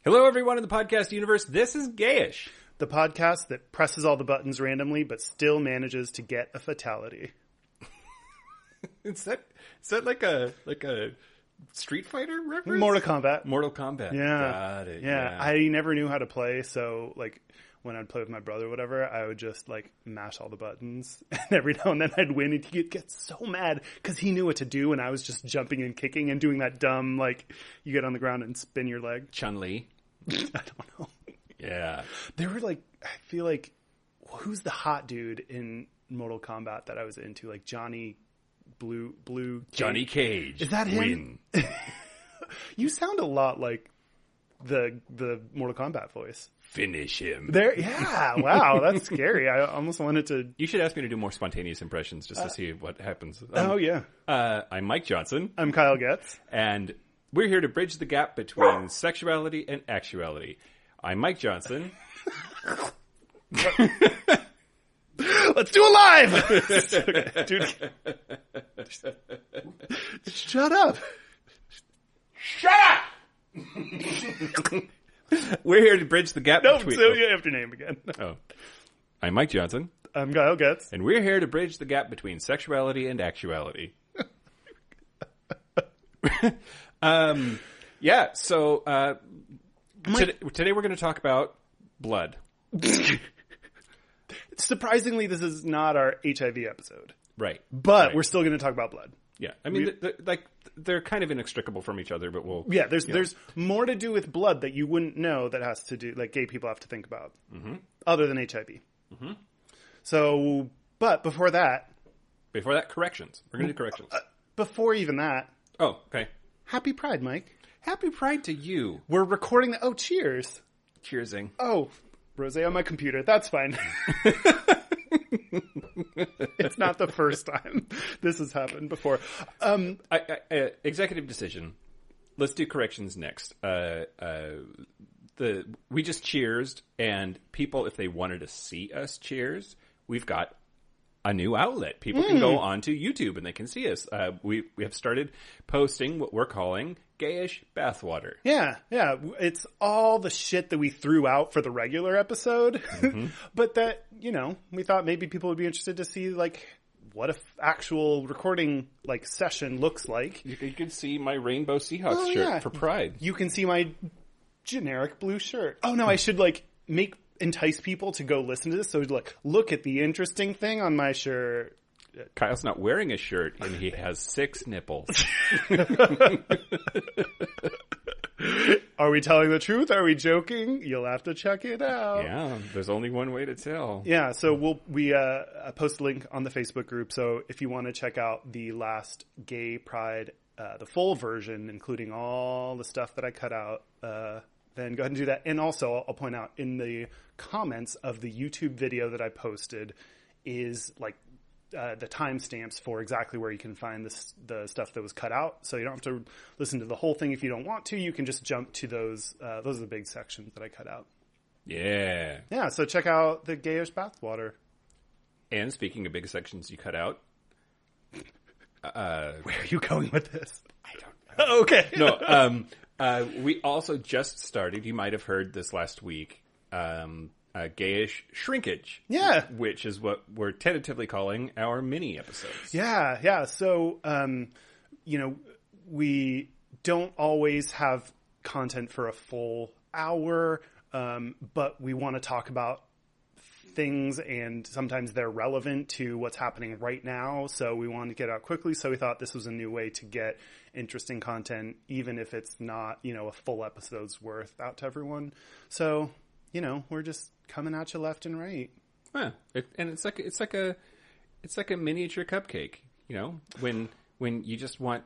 Hello, everyone in the podcast universe. This is Gayish, the podcast that presses all the buttons randomly but still manages to get a fatality. Is that like a Street Fighter reference? Mortal Kombat. Mortal Kombat. Yeah. Got it. Yeah. I never knew how to play, so like when I'd play with my brother or whatever, I would just like mash all the buttons, and every now and then I'd win, and he'd get so mad because he knew what to do, and I was just jumping and kicking and doing that dumb like you get on the ground and spin your leg. Chun-Li. I don't know. Yeah. They were like, I feel like, who's the hot dude in Mortal Kombat that I was into? Like Johnny Blue Johnny Cage. Is that him? You sound a lot like the Mortal Kombat voice. Finish him. There, yeah. Wow, that's scary. I almost wanted to. You should ask me to do more spontaneous impressions just to see what happens. Oh yeah. I'm Mike Johnson. I'm Kyle Getz. And we're here to bridge the gap between sexuality and actuality. I'm Mike Johnson. Let's do it live! Okay, dude. Shut up. Shut up! We're here to bridge the gap No, between... so you have to name again. Oh. I'm Mike Johnson. I'm Kyle Getz. And we're here to bridge the gap between sexuality and actuality. Yeah, so today we're going to talk about blood. Surprisingly, this is not our HIV episode. Right. But right. we're still going to talk about blood. Yeah. I mean, they're kind of inextricable from each other, but we'll... Yeah, there's more to do with blood that you wouldn't know that has to do, like gay people have to think about, other than HIV. Mm-hmm. So, but before that... Before that, corrections. We're going to do corrections. Before even that... Oh, okay. Happy Pride, Mike. Happy Pride to you. We're recording the... Oh, cheers. Cheersing. Oh, rosé on my computer. That's fine. It's not the first time this has happened before. Executive decision. Let's do corrections next. We just cheersed, and people, if they wanted to see us cheers, we've got a new outlet. People can go onto YouTube and they can see us. We have started posting what we're calling Gayish Bathwater. Yeah. It's all the shit that we threw out for the regular episode. But that, we thought maybe people would be interested to see, like, what if actual recording, like, session looks like. You can see my rainbow Seahawks shirt for Pride. You can see my generic blue shirt. Oh, no, I should, like, entice people to go listen to this. So, like, look at the interesting thing on my shirt. Kyle's not wearing a shirt, and he has 6 nipples. Are we telling the truth? Are we joking? You'll have to check it out. Yeah, there's only one way to tell. Yeah, so we post a link on the Facebook group. So if you want to check out the last Gay Pride, the full version, including all the stuff that I cut out, then go ahead and do that. And also, I'll point out in the comments of the YouTube video that I posted is like the timestamps for exactly where you can find the stuff that was cut out. So you don't have to listen to the whole thing if you don't want to. You can just jump to those. Those are the big sections that I cut out. Yeah. Yeah, so check out the Gayish Bathwater. And speaking of big sections you cut out. Where are you going with this? I don't know. Okay. No, we also just started, you might have heard this last week, Gayish Shrinkage. Yeah. Which is what we're tentatively calling our mini episodes. Yeah. So, we don't always have content for a full hour, but we want to talk about things, and sometimes they're relevant to what's happening right now. So we wanted to get out quickly. So we thought this was a new way to get interesting content, even if it's not, a full episode's worth out to everyone. So, we're just coming at you left and right. Yeah. And it's like a miniature cupcake, when you just want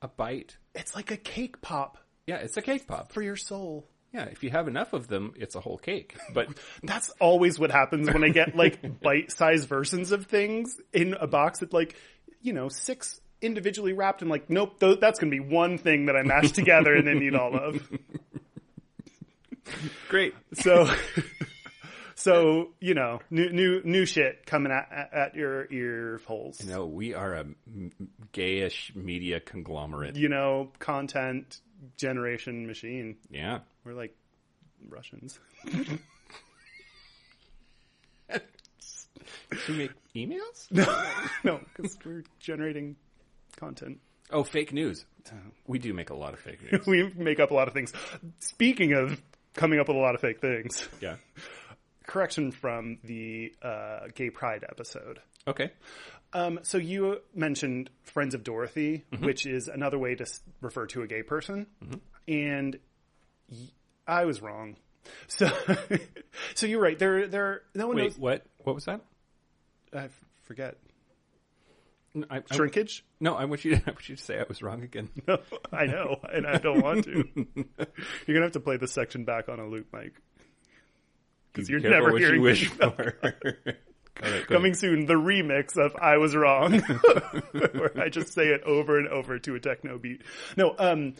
a bite. It's like a cake pop. Yeah, it's a cake pop. For your soul. Yeah, if you have enough of them, it's a whole cake. But that's always what happens when I get like bite-sized versions of things in a box that 6 individually wrapped. I'm like, nope, that's going to be one thing that I mash together and then eat all of. Great. So new shit coming at your ear holes. We are a gayish media conglomerate. Content generation machine. Yeah. We're like Russians. Do you make emails? No, because we're generating content. Oh, fake news. We do make a lot of fake news. We make up a lot of things. Speaking of coming up with a lot of fake things. Yeah. Correction from the Gay Pride episode. Okay. So you mentioned Friends of Dorothy, which is another way to refer to a gay person. And I was wrong. So you're right. No one knows. What? What was that? I forget. Shrinkage? No, I want you to say I was wrong again. No, I know, and I don't want to. You're gonna have to play this section back on a loop, Mike, because you're never hearing. You wish for. Coming soon, the remix of "I Was Wrong," where I just say it over and over to a techno beat. No, I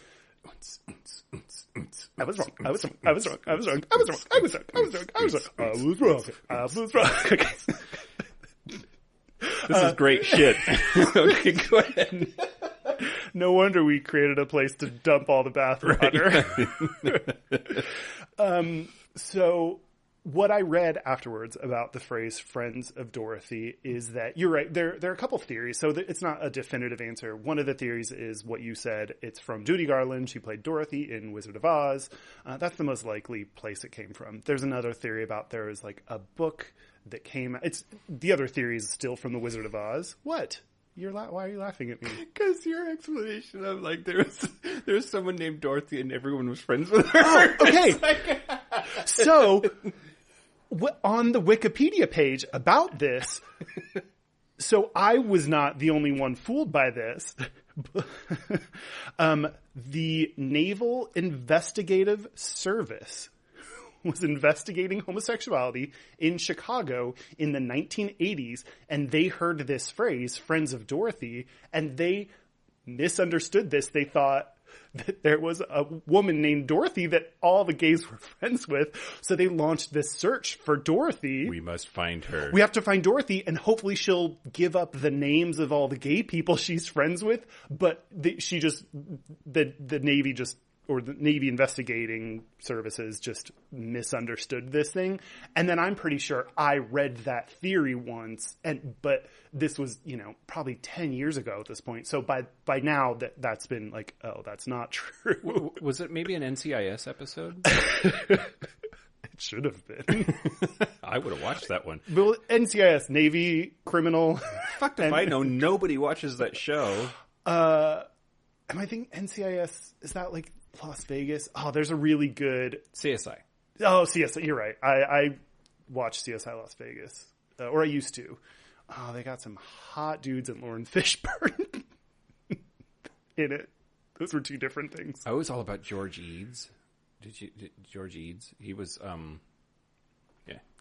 was wrong. I was wrong. I was wrong. I was wrong. I was wrong. I was wrong. I was wrong. I was wrong. I was wrong. I was wrong. Okay. This is great shit. Okay, go ahead. No wonder we created a place to dump all the bathwater. Right. So what I read afterwards about the phrase "Friends of Dorothy" is that you're right. There are a couple of theories, so it's not a definitive answer. One of the theories is what you said. It's from Judy Garland. She played Dorothy in Wizard of Oz. That's the most likely place it came from. There's another theory about there was like a book that came. It's the other theory is still from the Wizard of Oz. What? Why are you laughing at me? Because your explanation of like there was someone named Dorothy and everyone was friends with her. Oh, okay. So on the Wikipedia page about this, so I was not the only one fooled by this. The Naval Investigative Service was investigating homosexuality in Chicago in the 1980s, and they heard this phrase, "Friends of Dorothy," and they misunderstood this. They thought that there was a woman named Dorothy that all the gays were friends with, so they launched this search for Dorothy. We must find her. We have to find Dorothy, and hopefully she'll give up the names of all the gay people she's friends with, but the Navy just, or the Navy investigating services just misunderstood this thing. And then I'm pretty sure I read that theory once, but this was, probably 10 years ago at this point. So by now that's been like, oh, that's not true. Was it maybe an NCIS episode? It should have been. I would have watched that one. Well, NCIS, Navy, criminal. Fuck if I know. Nobody watches that show. And I think NCIS, is that like Las Vegas? Oh, there's a really good CSI. Oh, CSI. You're right. I watched CSI Las Vegas, or I used to. Oh, they got some hot dudes and Lauren Fishburne in it. Those were two different things. I was all about George Eads. George Eads? He was,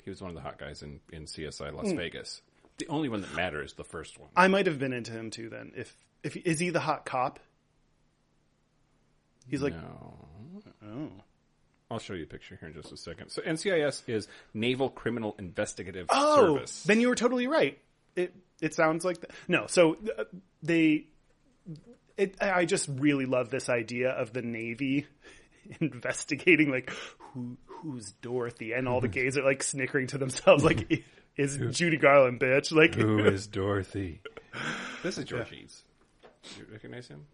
he was one of the hot guys in CSI Las Vegas. The only one that matters, the first one. I might have been into him too. Then, if is he the hot cop? He's like, no. Oh. I'll show you a picture here in just a second. So NCIS is Naval Criminal Investigative Oh, Service. then you were totally right. It sounds like that. No, so I just really love this idea of the Navy investigating, like, who's Dorothy? And all the gays are, like, snickering to themselves, like, is Judy Garland, bitch. Like, who is Dorothy? This is George Eads. Do you recognize him?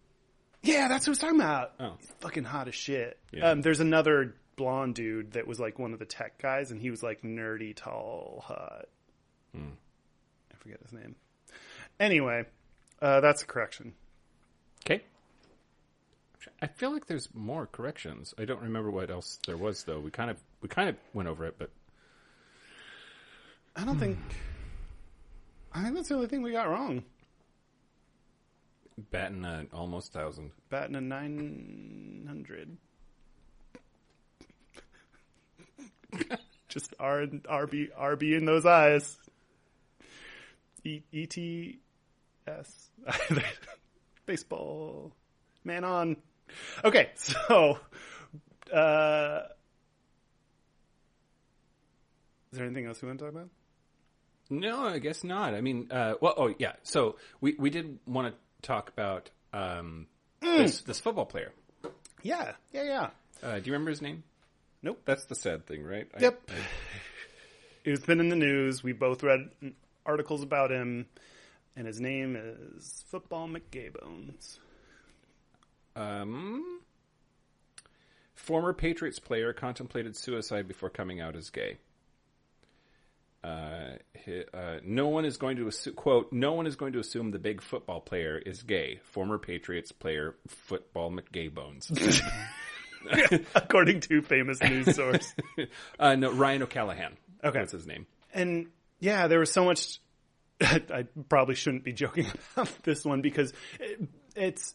Yeah, that's what I was talking about. Oh. He's fucking hot as shit. Yeah. There's another blonde dude that was, like, one of the tech guys, and he was, like, nerdy, tall, hot. I forget his name. Anyway, that's a correction. Okay. I feel like there's more corrections. I don't remember what else there was, though. We kind of went over it, but I think that's the only thing we got wrong. Batting almost 1,000. Batting a 900. Just RB in those eyes. ETS. Baseball. Man on. Okay, so is there anything else we want to talk about? No, I guess not. I mean, So we did want to talk about this football player. Yeah. Do you remember his name? Nope. That's the sad thing, right? Yep. It's been in the news. We both read articles about him, and his name is Football McGaybones. Former Patriots player contemplated suicide before coming out as gay. No one is going to assume, quote, no one is going to assume the big football player is gay. Former Patriots player, Football McGaybones. According to famous news source. No, Ryan O'Callahan. Okay. That's his name. And yeah, there was so much. I probably shouldn't be joking about this one because it's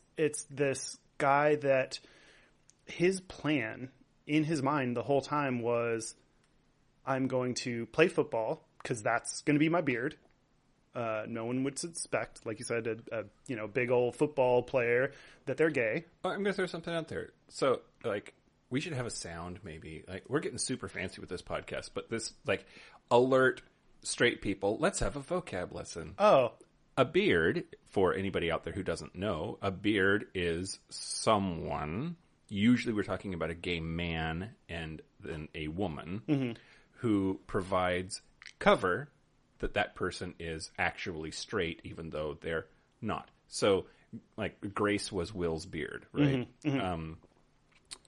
this guy that his plan in his mind the whole time was, I'm going to play football because that's going to be my beard. No one would suspect, like you said, a big old football player that they're gay. I'm going to throw something out there. So, like, we should have a sound maybe. Like, we're getting super fancy with this podcast, but this, like, alert straight people, let's have a vocab lesson. Oh. A beard, for anybody out there who doesn't know, a beard is someone, usually we're talking about a gay man and then a woman, who provides cover that person is actually straight, even though they're not. So, like, Grace was Will's beard, right?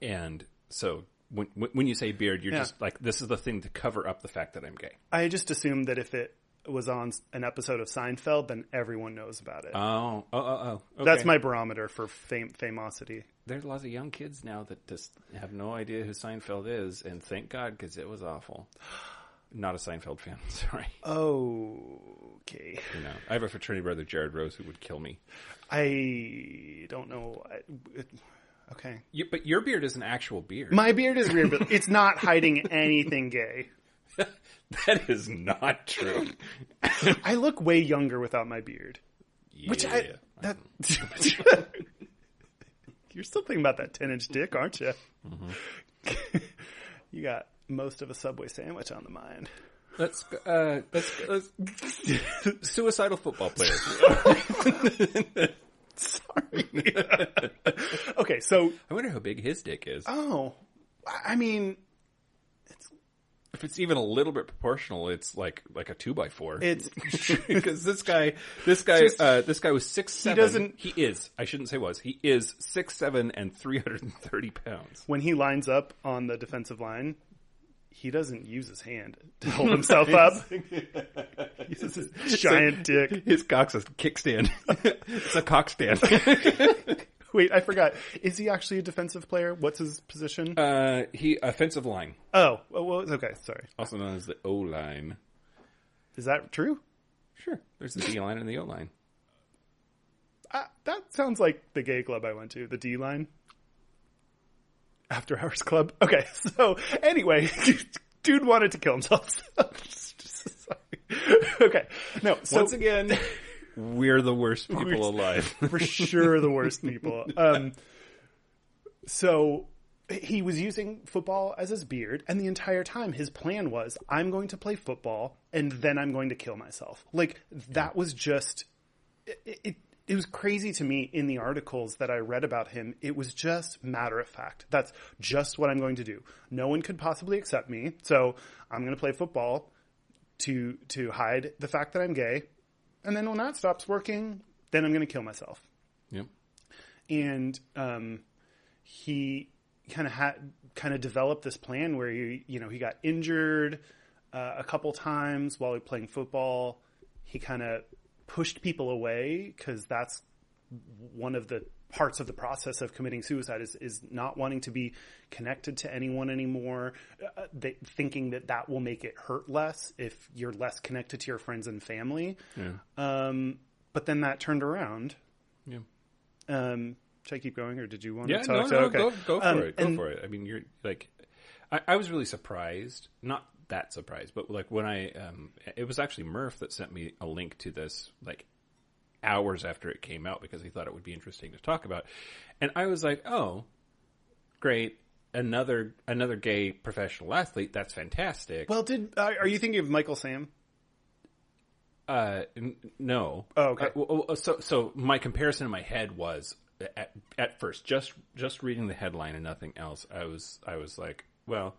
And so when you say beard, you're just like, this is the thing to cover up the fact that I'm gay. I just assumed that if it was on an episode of Seinfeld, then everyone knows about it. Oh. Okay. That's my barometer for famosity. There's lots of young kids now that just have no idea who Seinfeld is, and thank God, because it was awful. Not a Seinfeld fan, sorry. Oh, okay. I have a fraternity brother, Jared Rose, who would kill me. I don't know. Okay. But your beard is an actual beard. My beard is weird, but it's not hiding anything gay. That is not true. I look way younger without my beard. Yeah. You're still thinking about that 10-inch dick, aren't you? Mm-hmm. You got most of a Subway sandwich on the mind. Let's suicidal football player. Sorry. Okay, so I wonder how big his dick is. Oh, I mean, if it's even a little bit proportional, it's like a 2x4. It's because this guy was 6'7". He is 6'7" and 330 pounds. When he lines up on the defensive line, he doesn't use his hand to hold himself up. He uses his giant dick. His cock's a kickstand. It's a cockstand. Wait, I forgot. Is he actually a defensive player? What's his position? He offensive line. Oh, well, okay, sorry. Also known as the O-line. Is that true? Sure. There's the D-line and the O-line. That sounds like the gay club I went to, the D-line. After Hours Club. Okay, so anyway, dude wanted to kill himself. Sorry. Okay, no. So, once again, we're the worst people alive. For sure, the worst people. So he was using football as his beard, and the entire time his plan was, I'm going to play football, and then I'm going to kill myself. Like, that was just... It was crazy to me in the articles that I read about him. It was just matter of fact. That's just what I'm going to do. No one could possibly accept me, so I'm going to play football to hide the fact that I'm gay. And then when that stops working, then I'm going to kill myself. Yep. And he kind of developed this plan where he got injured a couple times while playing football. He kind of pushed people away because that's one of the parts of the process of committing suicide is not wanting to be connected to anyone anymore, thinking that will make it hurt less if you're less connected to your friends and family. Yeah. But then that turned around. Yeah. Should I keep going, or did you want to talk? No, okay. Go for it. Go for it. I mean, you're like, I was really surprised, not that surprised, but like when it was actually Murph that sent me a link to this, like, hours after it came out because he thought it would be interesting to talk about. And I was like, oh, great. Another gay professional athlete. That's fantastic. Well, are you thinking of Michael Sam? No. Oh, okay. So my comparison in my head was at first just reading the headline and nothing else. I was like, well,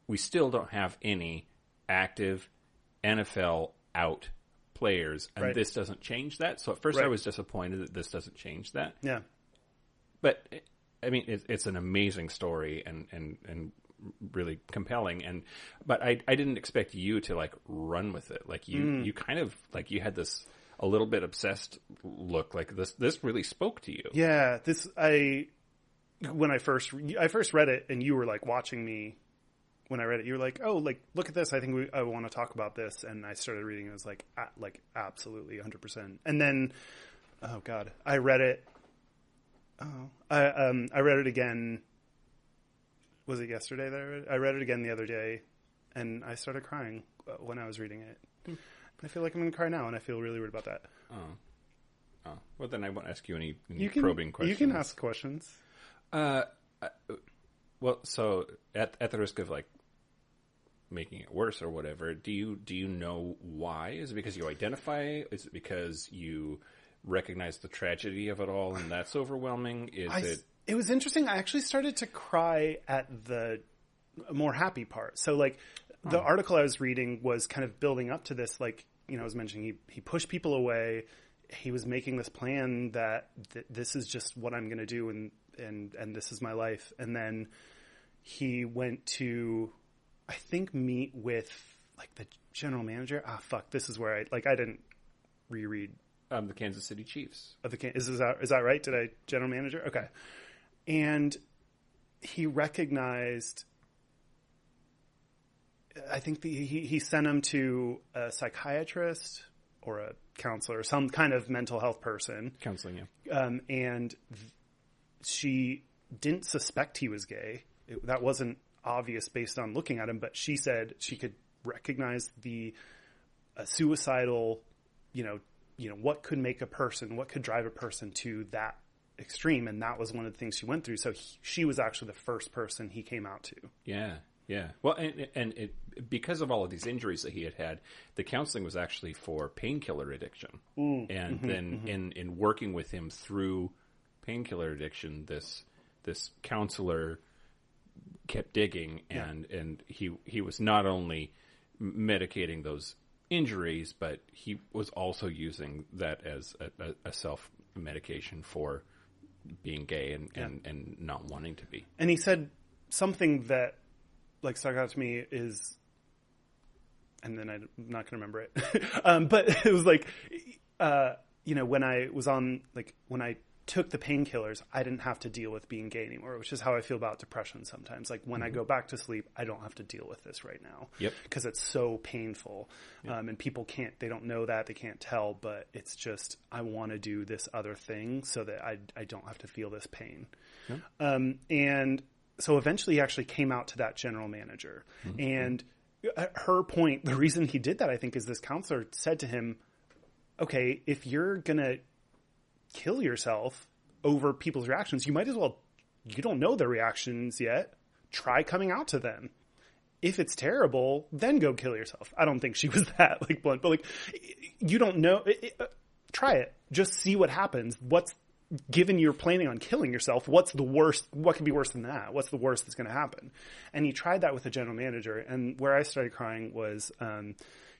we still don't have any active NFL out players, and this doesn't change that. So at first I was disappointed that this doesn't change that. Yeah. But, I mean, it's an amazing story and really compelling. But I didn't expect you to, like, run with it. Like, you kind of, like, you had this a little bit obsessed look. Like, this really spoke to you. Yeah. When I first read it, and you were, like, watching me when I read it, you were like, oh, like, look at this. I think I want to talk about this. And I started reading it. I was like, absolutely 100%. And then, oh God, I read it. Oh, I read it again. Was it yesterday that I read it? I read it again the other day, and I started crying when I was reading it. And I feel like I'm going to cry now, and I feel really weird about that. Oh. Well, then I won't ask you any probing questions. You can ask questions. Well, so at the risk of, like, making it worse or whatever, do you know why? Is it because you identify? Is it because you recognize the tragedy of it all and that's overwhelming? It was interesting. I actually started to cry at the more happy part. So, like, the article I was reading was kind of building up to this. Like, I was mentioning he pushed people away. He was making this plan that this is just what I'm going to do, and this is my life. And then he went to, I think, meet with, like, the general manager. This is where I didn't reread. The Kansas City Chiefs. Is that right? Did I general manager? Okay. And he recognized, I think he sent him to a psychiatrist or a counselor, some kind of mental health person. Counseling, yeah. And she didn't suspect he was gay. That wasn't obvious based on looking at him, but she said she could recognize the suicidal, what could drive a person to that extreme. And that was one of the things she went through. So she was actually the first person he came out to. Yeah. Yeah. Well, and because of all of these injuries that he had, the counseling was actually for painkiller addiction. In working with him through painkiller addiction, this counselor kept digging, and he was not only medicating those injuries, but he was also using that as a self-medication for being gay and not wanting to be. And he said something that, like, stuck out to me is, and then I'm not going to remember it, but it was like, when I took the painkillers, I didn't have to deal with being gay anymore, which is how I feel about depression sometimes. Like, when I go back to sleep, I don't have to deal with this right now. Yep. Because it's so painful. Yep. And people they don't know that, they can't tell, but it's just, I want to do this other thing so that I don't have to feel this pain. Yep. And so eventually he actually came out to that general manager. Mm-hmm. And her point, the reason he did that, I think, is this counselor said to him, okay, if you're going to kill yourself over people's reactions, you might as well, you don't know their reactions yet. Try coming out to them. If it's terrible, then go kill yourself. I don't think she was that, like, blunt, but, like, you don't know. Try it. Just see what happens. Given you're planning on killing yourself, what's the worst? What could be worse than that? What's the worst that's going to happen? And he tried that with the general manager. And where I started crying was,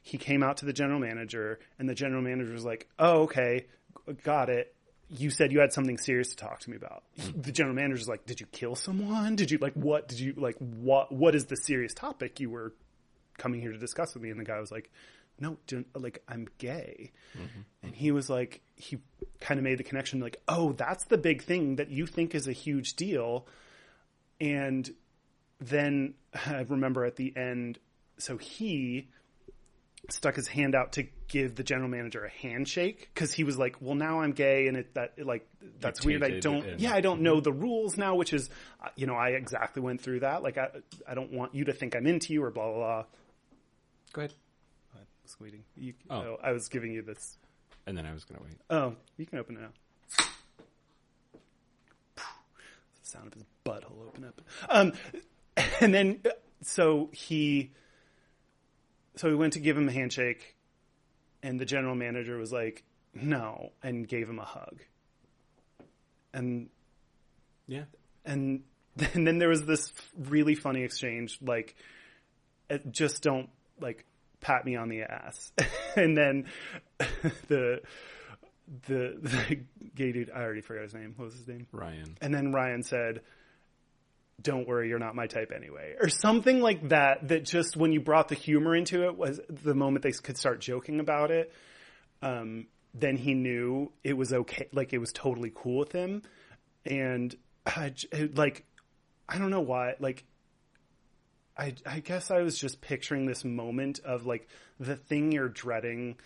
he came out to the general manager, and the general manager was like, oh, okay, got it. You said you had something serious to talk to me about. The general manager was like, did you kill someone? Did you, like, what is the serious topic you were coming here to discuss with me? And the guy was like, no, I'm gay. Mm-hmm. And he was like, he kind of made the connection, like, oh, that's the big thing that you think is a huge deal. And then I remember at the end, so he stuck his hand out to give the general manager a handshake, because he was like, well, now I'm gay, and that's weird. I don't know the rules now, which is, I exactly went through that. Like, I don't want you to think I'm into you or blah, blah, blah. Go ahead. I was waiting. I was giving you this. And then I was going to wait. Oh, you can open it now. The sound of his butthole open up. And then, so he went to give him a handshake, and the general manager was like, no, and gave him a hug. And yeah. And and then there was this really funny exchange, like, just don't, like, pat me on the ass. And then the gay dude, I already forgot his name. What was his name? Ryan. And then Ryan said, don't worry, you're not my type anyway. Or something like that, that just when you brought the humor into it was the moment they could start joking about it. Then he knew it was okay. Like, it was totally cool with him. And I don't know why, like, I guess I was just picturing this moment of, like, the thing you're dreading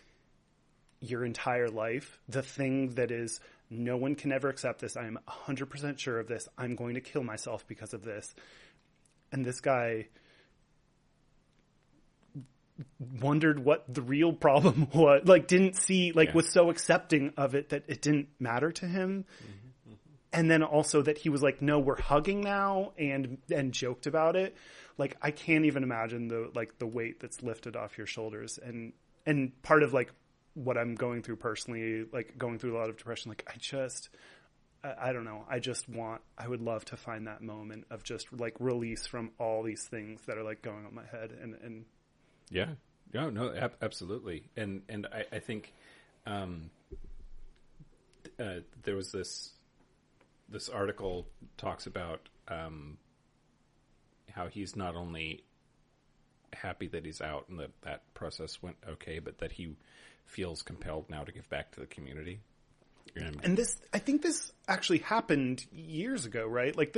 your entire life, the thing that is, no one can ever accept this. I am 100% sure of this. I'm going to kill myself because of this. And this guy wondered what the real problem was, like, didn't see, like, was so accepting of it that it didn't matter to him. Mm-hmm. And then also that he was like, no, we're hugging now, and joked about it. Like, I can't even imagine the weight that's lifted off your shoulders. And part of, like, what I'm going through personally, like, going through a lot of depression, like, I don't know. I would love to find that moment of just, like, release from all these things that are, like, going on my head. And yeah, no, absolutely. And I think, there was this article talks about, how he's not only happy that he's out and that process went okay, but that he feels compelled now to give back to the community. And I think this actually happened years ago, right? Like,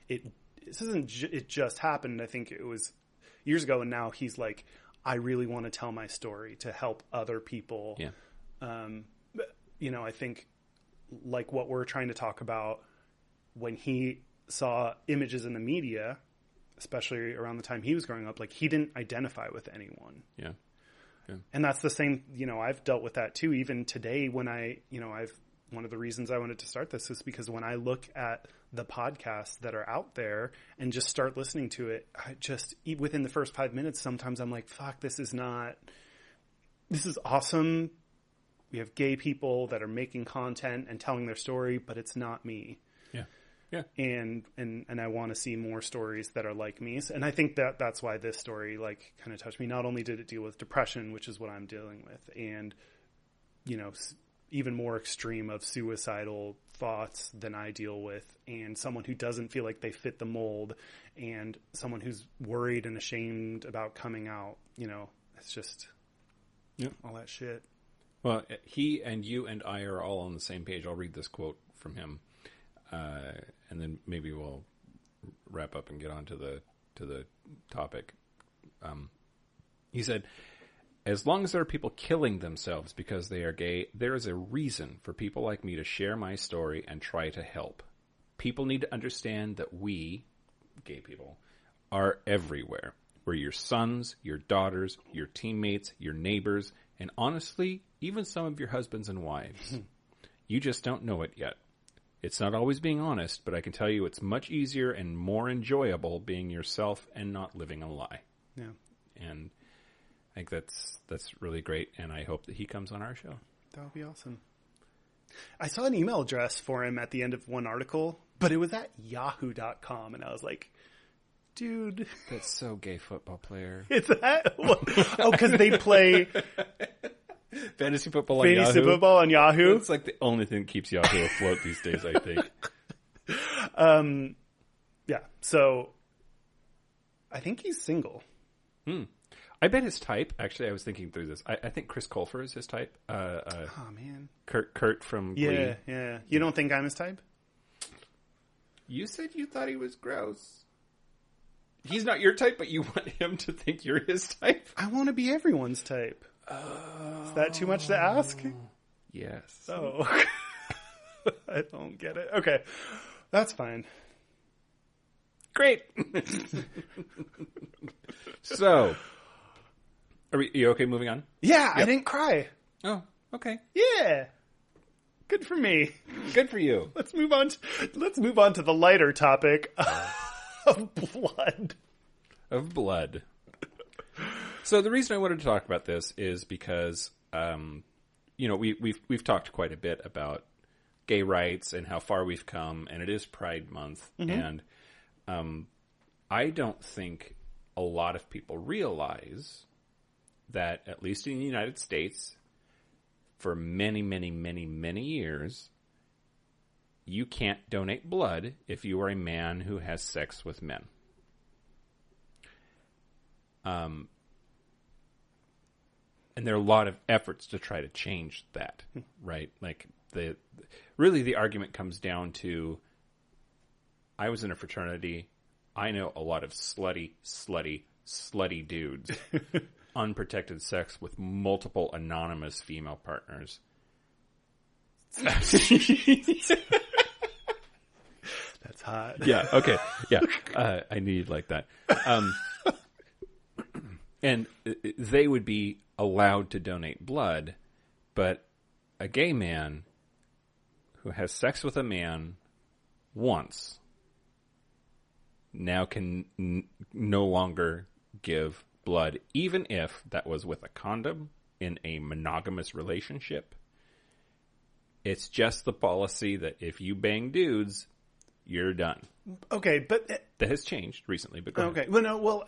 it just happened. I think it was years ago, and now he's like, I really want to tell my story to help other people. Yeah. I think, like, what we're trying to talk about, when he saw images in the media, especially around the time he was growing up, like, he didn't identify with anyone. Yeah. And that's the same, I've dealt with that too. Even today, when one of the reasons I wanted to start this is because when I look at the podcasts that are out there and just start listening to it, I just, within the first 5 minutes, sometimes I'm like, fuck, this is awesome. We have gay people that are making content and telling their story, but it's not me. Yeah. And I want to see more stories that are like me. And I think that's why this story, like, kind of touched me. Not only did it deal with depression, which is what I'm dealing with, and, even more extreme of suicidal thoughts than I deal with, and someone who doesn't feel like they fit the mold, and someone who's worried and ashamed about coming out. It's just all that shit. Well, he and you and I are all on the same page. I'll read this quote from him. And then maybe we'll wrap up and get on to the topic. He said, as long as there are people killing themselves because they are gay, there is a reason for people like me to share my story and try to help. People need to understand that we, gay people, are everywhere. We're your sons, your daughters, your teammates, your neighbors, and honestly, even some of your husbands and wives. You just don't know it yet. It's not always being honest, but I can tell you it's much easier and more enjoyable being yourself and not living a lie. Yeah. And I think that's really great, and I hope that he comes on our show. That would be awesome. I saw an email address for him at the end of one article, but it was at yahoo.com, and I was like, dude. That's so gay football player. Is that? Oh, because they play... Fantasy football on Yahoo. It's like the only thing that keeps Yahoo afloat these days, I think. Yeah. So I think he's single. I bet his type. Actually, I was thinking through this. I think Chris Colfer is his type. Oh man, Kurt from Glee. Yeah. You don't think I'm his type? You said you thought he was gross. He's not your type, but you want him to think you're his type. I want to be everyone's type. Is that too much to ask? Yes. Oh. I don't get it. Okay. That's fine. Great. So, are you okay moving on? Yeah, yep. I didn't cry. Oh, okay. Yeah. Good for me. Good for you. Let's move on to the lighter topic of blood. Of blood. So the reason I wanted to talk about this is because, we've talked quite a bit about gay rights and how far we've come, and it is Pride Month, and I don't think a lot of people realize that, at least in the United States, for many, many, many, many years, you can't donate blood if you are a man who has sex with men. And there are a lot of efforts to try to change that, right? Like the argument comes down to, I was in a fraternity. I know a lot of slutty dudes, unprotected sex with multiple anonymous female partners. That's hot. Yeah. Okay. Yeah. I need like that. And they would be allowed to donate blood, but a gay man who has sex with a man once now can no longer give blood, even if that was with a condom in a monogamous relationship. It's just the policy that if you bang dudes, you're done. Okay, but that has changed recently. But go okay, ahead. well, no, well,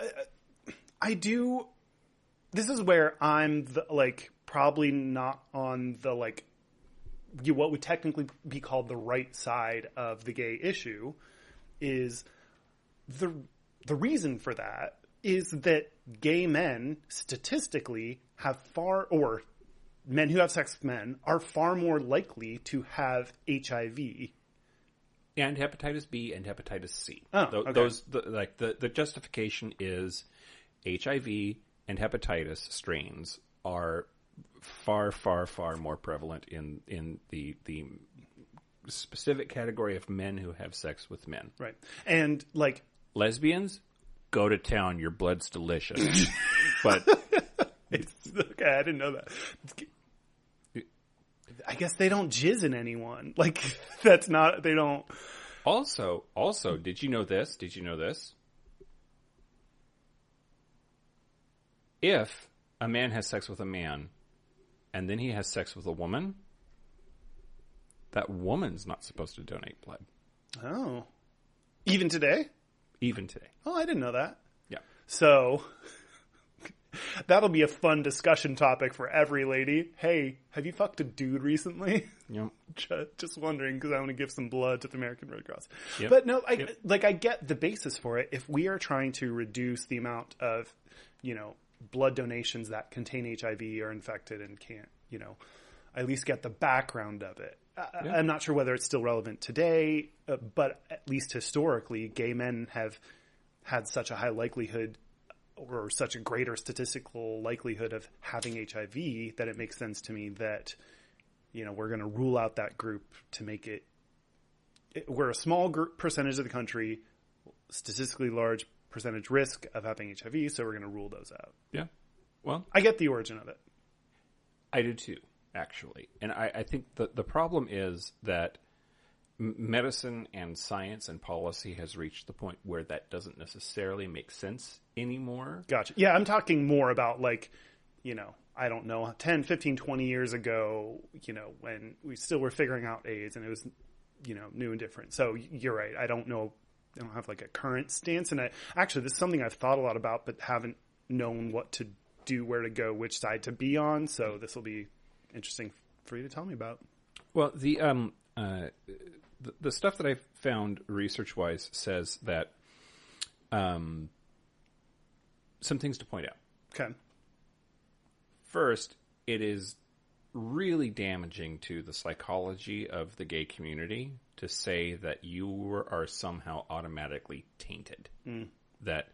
I do. This is where I'm probably not on the what would technically be called the right side of the gay issue. Is the reason for that is that gay men statistically or men who have sex with men are far more likely to have HIV. And hepatitis B and hepatitis C. Oh, okay. The justification is HIV and hepatitis strains are far, far, far more prevalent in the specific category of men who have sex with men. Right. And lesbians, go to town. Your blood's delicious. But okay, I didn't know that. I guess they don't jizz in anyone. That's not, they don't. Also, did you know this? If a man has sex with a man and then he has sex with a woman, that woman's not supposed to donate blood. Oh. Even today? Even today. Oh, I didn't know that. Yeah. So that'll be a fun discussion topic for every lady. Hey, have you fucked a dude recently? Yep. Just wondering, because I want to give some blood to the American Red Cross. Yep. But no, I get the basis for it. If we are trying to reduce the amount of, blood donations that contain HIV or infected and can't, at least get the background of it. Yeah. I'm not sure whether it's still relevant today, but at least historically, gay men have had such a high likelihood or such a greater statistical likelihood of having HIV that it makes sense to me that, we're going to rule out that group to make it we're a small percentage of the country, statistically large percentage risk of having HIV, so we're going to rule those out. Yeah. Well, I get the origin of it. I do too, actually. And I think the problem is that medicine and science and policy has reached the point where that doesn't necessarily make sense anymore. Gotcha. Yeah, I'm talking more about I don't know, 10, 15, 20 years ago, when we still were figuring out AIDS and it was, new and different. So you're right. I don't know. I don't have a current stance. And actually, this is something I've thought a lot about, but haven't known what to do, where to go, which side to be on. So this will be interesting for you to tell me about. Well, the stuff that I've found research-wise says that some things to point out. Okay. First, it is really damaging to the psychology of the gay community to say that you are somehow automatically tainted. That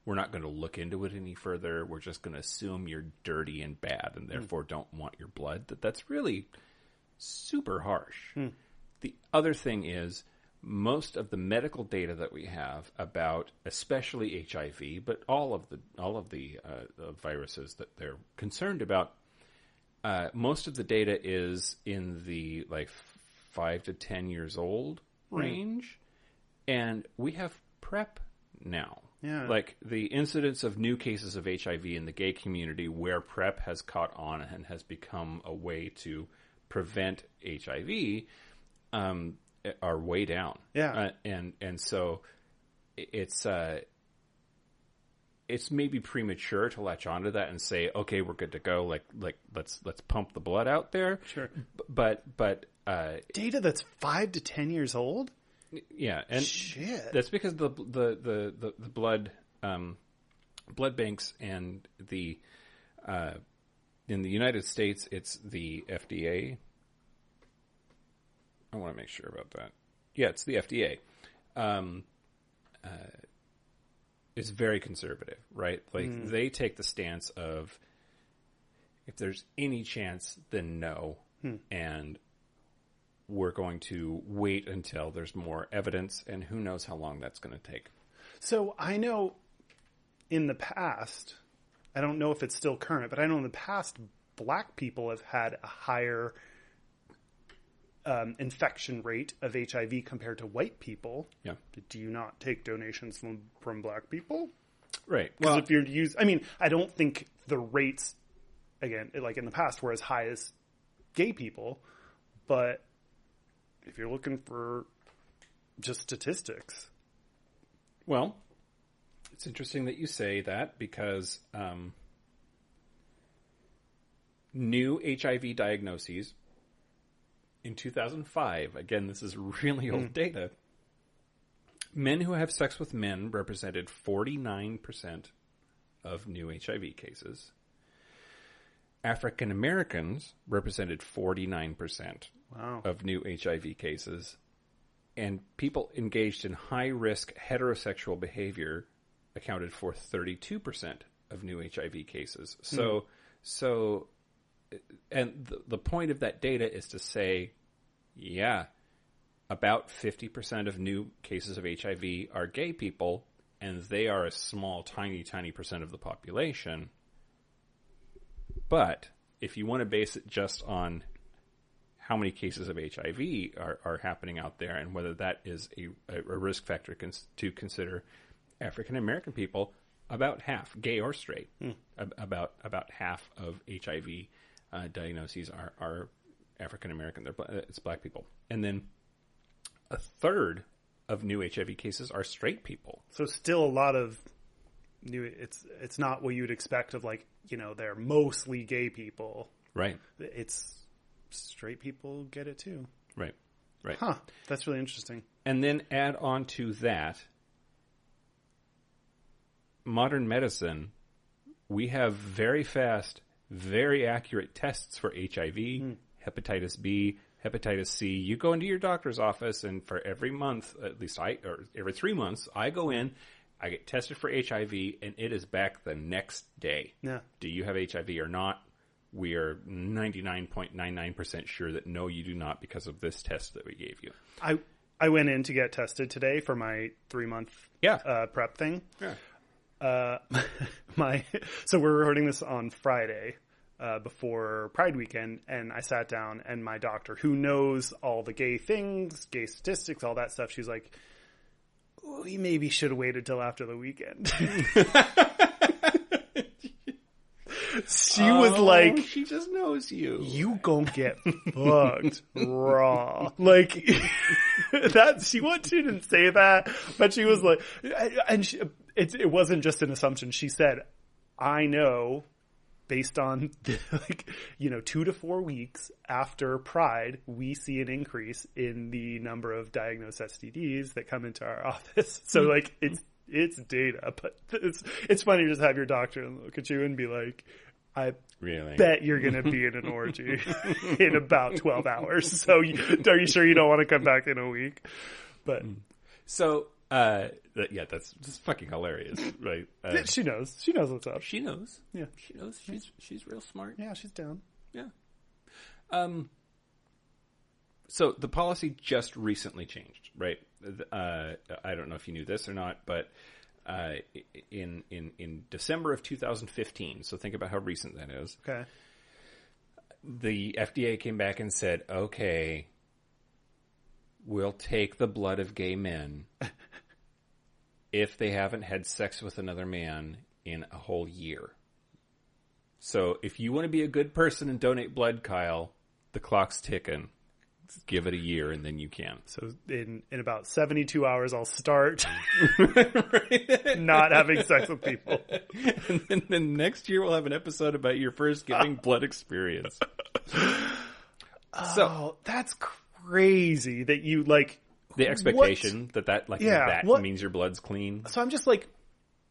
we're not going to look into it any further. We're just going to assume you're dirty and bad and therefore don't want your blood. That's really super harsh. The other thing is, most of the medical data that we have about, especially HIV, but all of the viruses that they're concerned about, most of the data is in the 5 to 10 years old range, and we have PrEP now. Yeah. The incidence of new cases of HIV in the gay community where PrEP has caught on and has become a way to prevent HIV are way down. Yeah. And so it's maybe premature to latch onto that and say, okay, we're good to go. Like let's pump the blood out there. Sure. But data that's 5 to 10 years old. Yeah, and shit. That's because the blood banks and the in the United States it's the FDA. I want to make sure about that. Yeah, it's the FDA. It's very conservative, right? Like they take the stance of if there's any chance, then no, and we're going to wait until there's more evidence, and who knows how long that's going to take. So I know in the past, I don't know if it's still current, but I know in the past, black people have had a higher infection rate of HIV compared to white people. Yeah. Do you not take donations from black people? Right. Because if you're I don't think the rates, again, like in the past, were as high as gay people, but if you're looking for just statistics. Well, it's interesting that you say that because new HIV diagnoses in 2005, again, this is really old data, men who have sex with men represented 49% of new HIV cases. African Americans represented 49% of new HIV cases. And people engaged in high-risk heterosexual behavior accounted for 32% of new HIV cases. So, and the point of that data is to say, yeah, about 50% of new cases of HIV are gay people, and they are a small, tiny, tiny percent of the population. But if you want to base it just on how many cases of HIV are happening out there and whether that is a risk factor to consider, African American people, about half, gay or straight, about half of HIV diagnoses are African American. It's black people. And then a third of new HIV cases are straight people. So still a lot of new, it's not what you'd expect of they're mostly gay people. Right. It's straight people get it too. Right. Right. Huh. That's really interesting. And then add on to that, modern medicine, we have very fast, very accurate tests for HIV, hepatitis B, hepatitis C. You go into your doctor's office, and for every month, at least or every 3 months, I go in, I get tested for HIV, and it is back the next day. Yeah. Do you have HIV or not? We are 99.99% sure that no, you do not, because of this test that we gave you. I went in to get tested today for my 3-month prep thing. Yeah. So we're recording this on Friday before Pride weekend, and I sat down, and my doctor, who knows all the gay things, gay statistics, all that stuff, she's like, we maybe should have waited till after the weekend. She was like, she just knows you. You gon' get fucked raw. Like that. She didn't say that, but she was like, and it wasn't just an assumption. She said, I know based on 2 to 4 weeks after Pride, we see an increase in the number of diagnosed STDs that come into our office. So it's data, but it's funny to just have your doctor look at you and be like, I bet you're going to be in an orgy in about 12 hours. So are you sure you don't want to come back in a week? But so, yeah, that's just fucking hilarious, right? She knows. She knows what's up. She knows. Yeah. She knows. She's real smart. Yeah, she's down. Yeah. So the policy just recently changed, right? I don't know if you knew this or not, but in December of 2015, so think about how recent that is. Okay. The FDA came back and said, okay, we'll take the blood of gay men if they haven't had sex with another man in a whole year. So if you want to be a good person and donate blood, Kyle, the clock's ticking. Give it a year and then you can. So in about 72 hours, I'll start not having sex with people. And then next year we'll have an episode about your first giving blood experience. So that's crazy that you like the expectation that means your blood's clean. So I'm just like,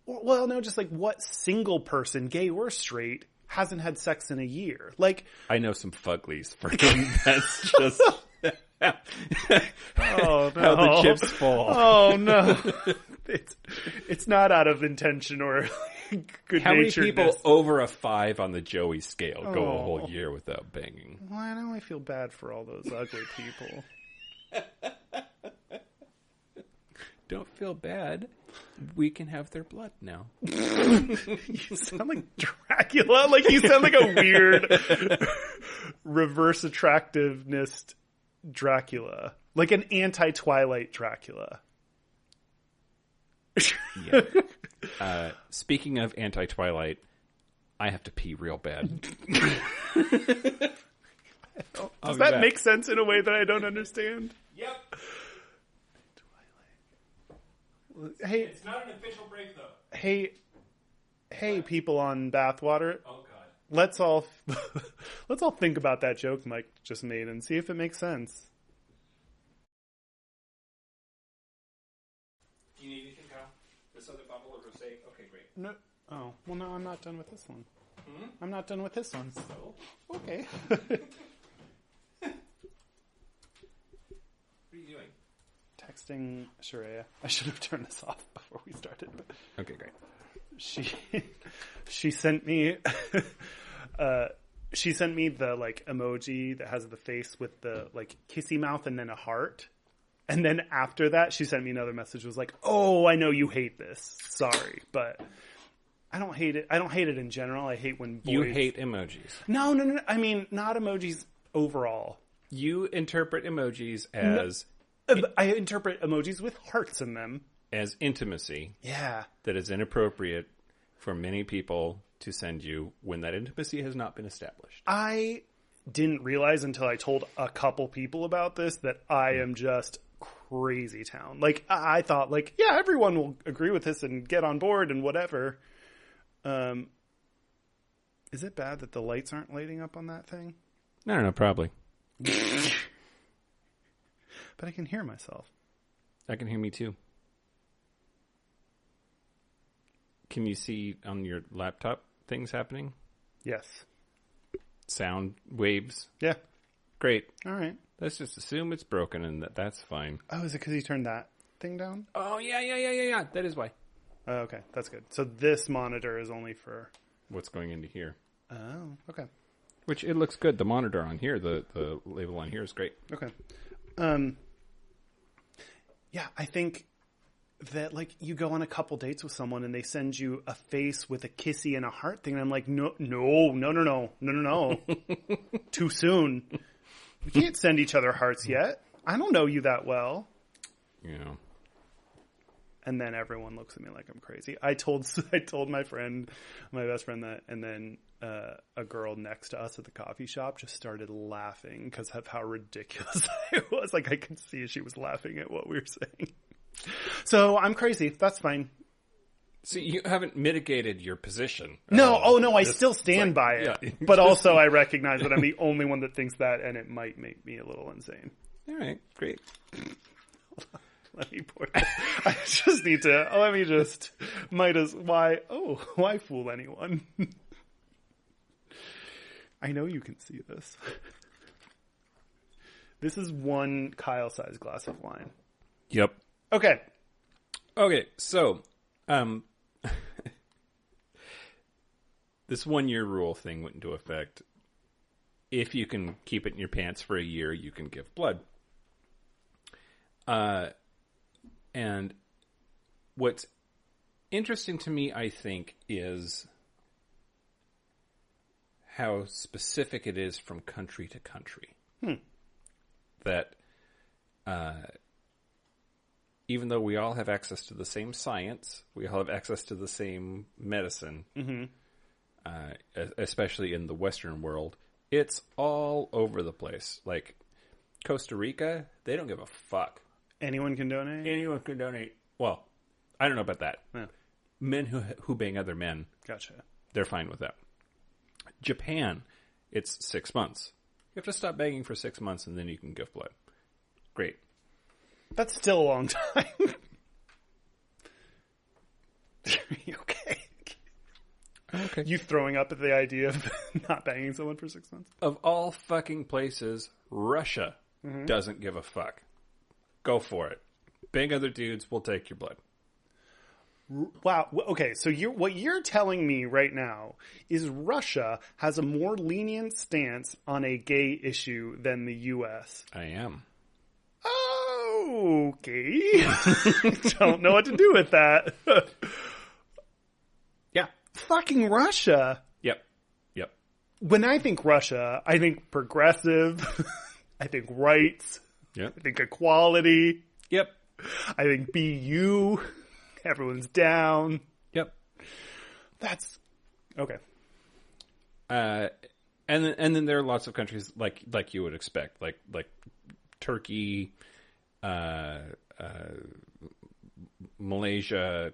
well, no, just like what single person, gay or straight, hasn't had sex in a year? Like, I know some fuglies for whom that's just oh, no. how the chips fall. Oh no, it's not out of intention or good. How many people over a 5 on the Joey scale go a whole year without banging? Why don't I feel bad for all those ugly people? Don't feel bad. We can have their blood now. You sound like Dracula. Like you sound like a weird reverse attractiveness Dracula. Like an anti-Twilight Dracula. Yeah. Speaking of anti-Twilight, I have to pee real bad. Does that make sense in a way that I don't understand? Yep. Hey, it's not an official break though. Hey, people on Bathwater. Oh God. Let's all think about that joke Mike just made and see if it makes sense. Do you need anything, Kyle? This other bubble of rosé? Okay, great. No. Oh, well, no, I'm not done with this one. Hmm? I'm not done with this one. So okay. What are you doing? Texting Sharia. I should have turned this off before we started. But okay, great. She sent me the like emoji that has the face with the like kissy mouth and then a heart. And then after that, she sent me another message. Was like, "Oh, I know you hate this. Sorry, but I don't hate it. I don't hate it in general. I hate when boys... You hate emojis. No. I mean, not emojis overall. You interpret emojis as... I interpret emojis with hearts in them. As intimacy. Yeah. That is inappropriate for many people to send you when that intimacy has not been established. I didn't realize until I told a couple people about this that I am just crazy town. Like, I thought, like, yeah, everyone will agree with this and get on board and whatever. Is it bad that the lights aren't lighting up on that thing? I don't know, probably. But I can hear myself. I can hear me too. Can you see on your laptop things happening? Yes. Sound waves? Yeah. Great. All right. Let's just assume it's broken and that's fine. Oh, is it because you turned that thing down? Oh, yeah. That is why. Oh, okay. That's good. So this monitor is only for... what's going into here. Oh, okay. Which, it looks good. The monitor on here, the label on here is great. Okay. Yeah, I think that, like, you go on a couple dates with someone and they send you a face with a kissy and a heart thing, and I'm like, no. Too soon. We can't send each other hearts yet. I don't know you that well. Yeah. And then everyone looks at me like I'm crazy. I told my best friend that, and then a girl next to us at the coffee shop just started laughing because of how ridiculous I was. Like, I could see she was laughing at what we were saying. So I'm crazy. That's fine. See, you haven't mitigated your position. No. Oh, no. I still stand by it. Yeah. But also I recognize that I'm the only one that thinks that, and it might make me a little insane. All right. Great. Let me pour this. I just need to, why fool anyone? I know you can see this. This is one Kyle-sized glass of wine. Yep. Okay, so, this 1-year rule thing went into effect. If you can keep it in your pants for a year, you can give blood. And what's interesting to me, I think, is how specific it is from country to country. That even though we all have access to the same science, we all have access to the same medicine, especially in the Western world, it's all over the place. Like, Costa Rica, they don't give a fuck. Anyone can donate? Anyone can donate. Well, I don't know about that. Yeah. Men who bang other men, Gotcha. they're fine with that. Japan, it's 6 months. You have to stop banging for 6 months and then you can give blood. Great. That's still a long time. Okay. Okay. You throwing up at the idea of not banging someone for 6 months? Of all fucking places, Russia doesn't give a fuck. Go for it. Bang other dudes, we'll take your blood. Wow. Okay, so what you're telling me right now is Russia has a more lenient stance on a gay issue than the U.S. I am. Okay. Don't know what to do with that. Yeah. Fucking Russia. Yep. When I think Russia, I think progressive. I think rights. Yep. I think equality. Yep. I think BU. Everyone's down. Yep. That's okay. And then there are lots of countries like you would expect, like Turkey, Malaysia,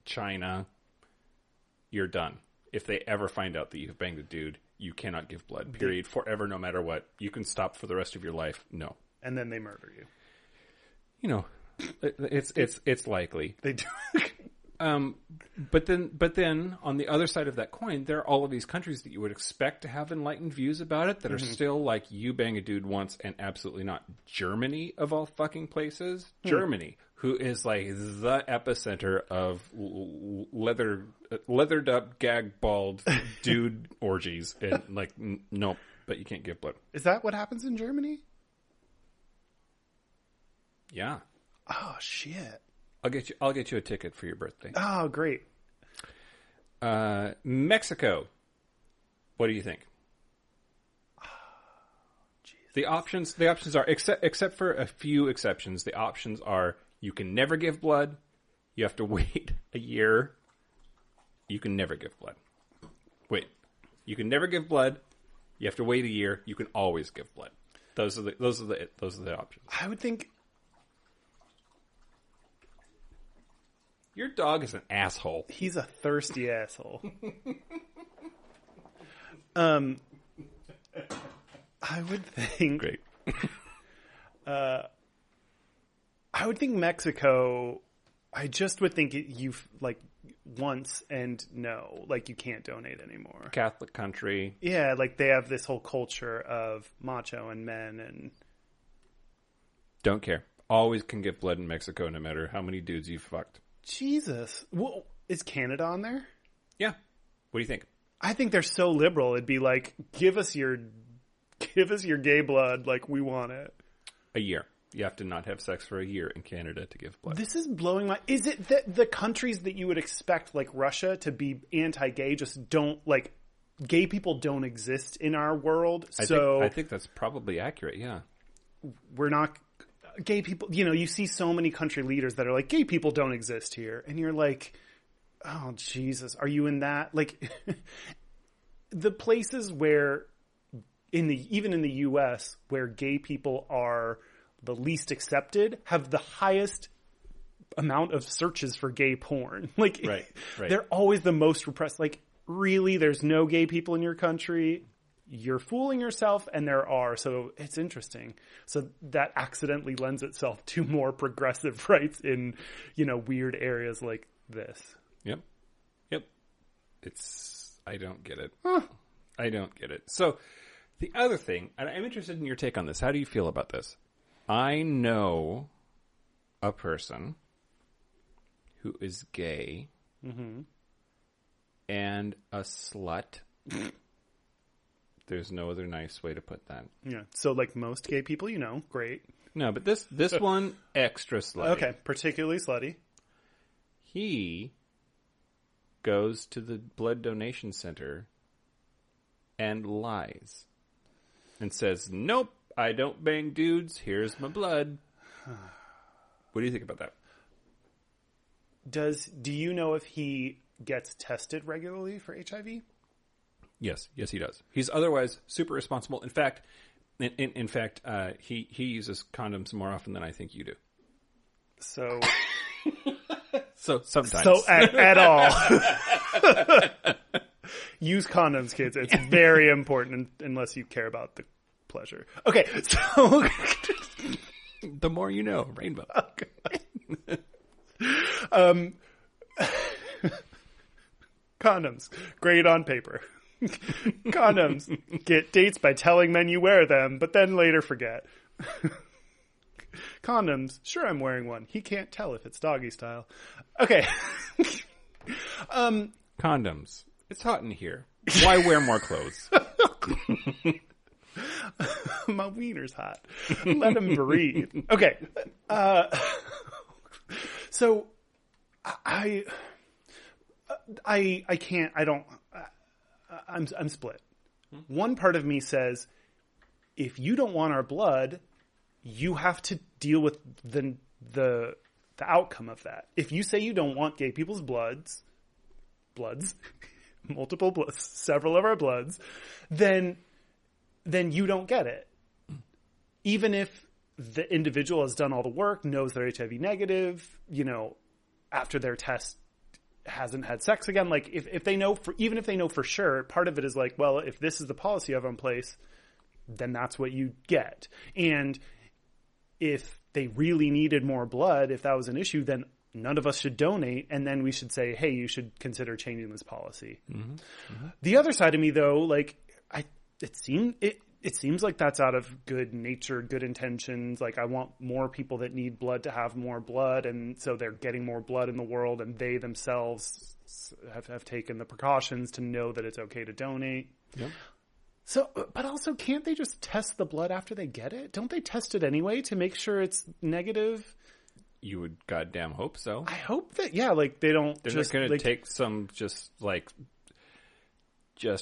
China. You're done. If they ever find out that you've banged a dude, you cannot give blood. Period. Forever, no matter what. You can stop for the rest of your life. No. And then they murder you. You know, it's likely. They do. But then on the other side of that coin, there are all of these countries that you would expect to have enlightened views about it that are still like, you bang a dude once and absolutely not. Germany, of all fucking places. Germany, who is like the epicenter of leathered up, gag bald dude orgies. And like, nope, but you can't give blood. Is that what happens in Germany? Yeah. Oh, shit. I'll get you a ticket for your birthday. Oh, great. Mexico. What do you think? The options are, except for a few exceptions, the options are: you can never give blood, you have to wait a year, you can never give blood. Wait, you can never give blood, you have to wait a year, you can always give blood. Those are the options. I would think. Your dog is an asshole. He's a thirsty asshole. I would think. Great. I would think Mexico. I just would think you like once and no, like you can't donate anymore. Catholic country. Yeah, like they have this whole culture of macho and men and. Don't care. Always can give blood in Mexico, no matter how many dudes you've fucked. Jesus. Well, is Canada on there? Yeah. What do you think? I think they're so liberal. It'd be like, give us your gay blood. Like, we want it. A year. You have to not have sex for a year in Canada to give blood. This is blowing my... Is it that the countries that you would expect, like Russia, to be anti-gay just don't, like... Gay people don't exist in our world, I think that's probably accurate, yeah. We're not... Gay people, you see so many country leaders that are like, gay people don't exist here. And you're like, oh, Jesus, are you in that? Like, the places where, even in the U.S., where gay people are the least accepted, have the highest amount of searches for gay porn. Like, right. They're always the most repressed. Like, really, there's no gay people in your country? You're fooling yourself, and there are. So it's interesting. So that accidentally lends itself to more progressive rights in, weird areas like this. Yep. I don't get it. Huh. I don't get it. So the other thing, and I'm interested in your take on this. How do you feel about this? I know a person who is gay and a slut. There's no other nice way to put that. Yeah. So like most gay people, great. No, but this one, extra slutty. Okay. Particularly slutty. He goes to the blood donation center and lies and says, nope, I don't bang dudes. Here's my blood. What do you think about that? Do you know if he gets tested regularly for HIV? Yes, he does. He's otherwise super responsible. In fact, he uses condoms more often than I think you do. So sometimes. So at all. Use condoms, kids. It's very important unless you care about the pleasure. Okay, so the more you know, Rainbow. Condoms, great on paper. Condoms, get dates by telling men you wear them, but then later forget. Condoms, sure I'm wearing one. He can't tell if it's doggy style. Okay. Condoms. It's hot in here. Why wear more clothes? My wiener's hot. Let him breathe. Okay. So I can't, I'm split. One part of me says, if you don't want our blood, you have to deal with the outcome of that. If you say you don't want gay people's bloods, multiple bloods, several of our bloods, then you don't get it. Even if the individual has done all the work, knows they're HIV negative, after their test hasn't had sex again, like if they know even if they know for sure, part of it is like, well, if this is the policy you have in place, then that's what you get. And if they really needed more blood, if that was an issue, then none of us should donate, and then we should say, hey, you should consider changing this policy. Mm-hmm. Mm-hmm. The other side of me, though, like it seems like that's out of good nature, good intentions. Like, I want more people that need blood to have more blood, and so they're getting more blood in the world, and they themselves have taken the precautions to know that it's okay to donate. Yep. So, but also, can't they just test the blood after they get it? Don't they test it anyway to make sure it's negative? You would goddamn hope so. I hope that, yeah, like they don't. They're just going to take some just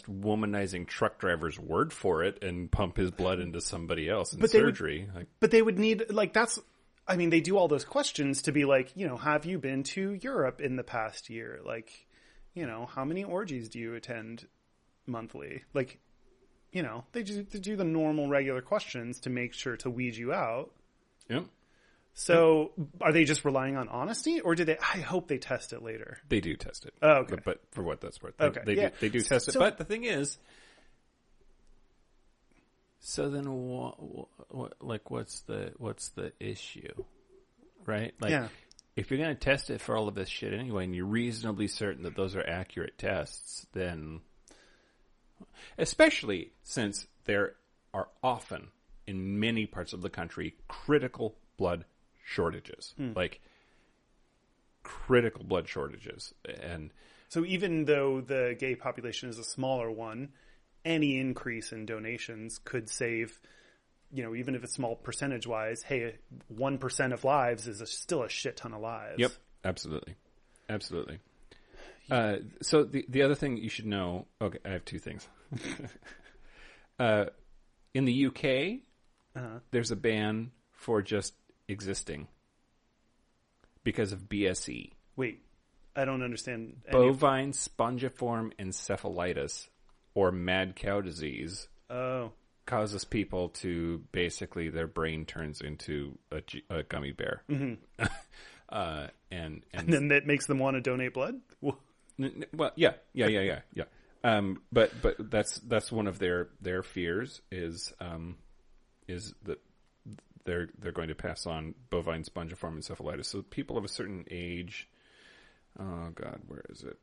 womanizing truck driver's word for it and pump his blood into somebody else in surgery. But they would need, they do all those questions to be like, have you been to Europe in the past year? Like, how many orgies do you attend monthly? Like, they do the normal regular questions to make sure to weed you out. Yep. So are they just relying on honesty, or I hope they test it later. They do test it. Oh, okay. But for what that's worth. Okay. They do test it. But the thing is, so then what's the issue? Right? Like, if you're going to test it for all of this shit anyway, and you're reasonably certain that those are accurate tests, then, especially since there are often in many parts of the country critical blood shortages, like critical blood shortages. And so even though the gay population is a smaller one, any increase in donations could save, even if it's small percentage wise, hey, 1% of lives is still a shit ton of lives. Yep. Absolutely. So the other thing you should know, okay, I have two things. In the UK, there's a ban for just existing because of BSE. Wait, I don't understand. Bovine spongiform encephalitis, or mad cow disease, causes people to basically their brain turns into a gummy bear. Mm-hmm. and then that makes them want to donate blood? Well, yeah. But that's one of their fears is that they're going to pass on bovine spongiform encephalitis. So people of a certain age, oh God, where is it?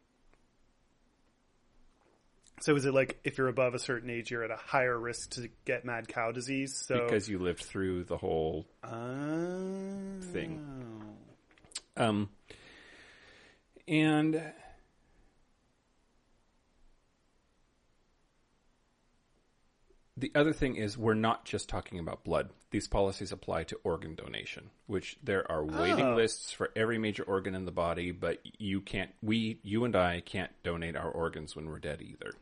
So is it like if you're above a certain age, you're at a higher risk to get mad cow disease? So because you lived through the whole thing. And the other thing is, we're not just talking about blood. These policies apply to organ donation, which there are waiting lists for every major organ in the body, but you and I can't donate our organs when we're dead either.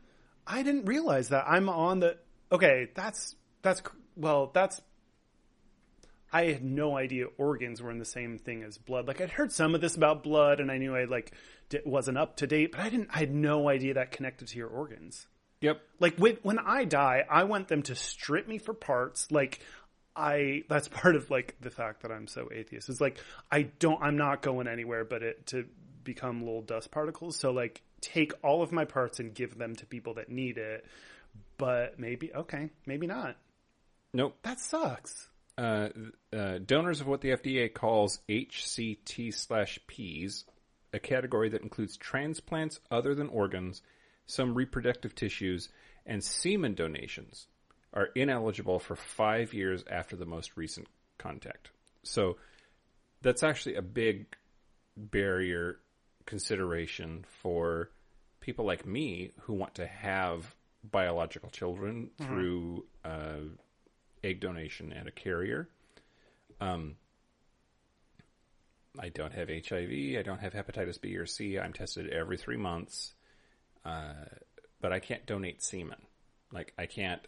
I didn't realize that. I'm on the, okay, I had no idea organs were in the same thing as blood. Like, I'd heard some of this about blood, and I knew I wasn't up to date, but I had no idea that connected to your organs. Yep. Like when I die, I want them to strip me for parts. Like that's part of like the fact that I'm so atheist. It's like I'm not going anywhere but to become little dust particles. So like take all of my parts and give them to people that need it. But maybe not. Nope. That sucks. Donors of what the FDA calls HCT/Ps, a category that includes transplants other than organs, some reproductive tissues, and semen donations, are ineligible for 5 years after the most recent contact. So that's actually a big barrier consideration for people like me who want to have biological children through egg donation and a carrier. I don't have HIV. I don't have hepatitis B or C. I'm tested every 3 months. But I can't donate semen. Like, I can't...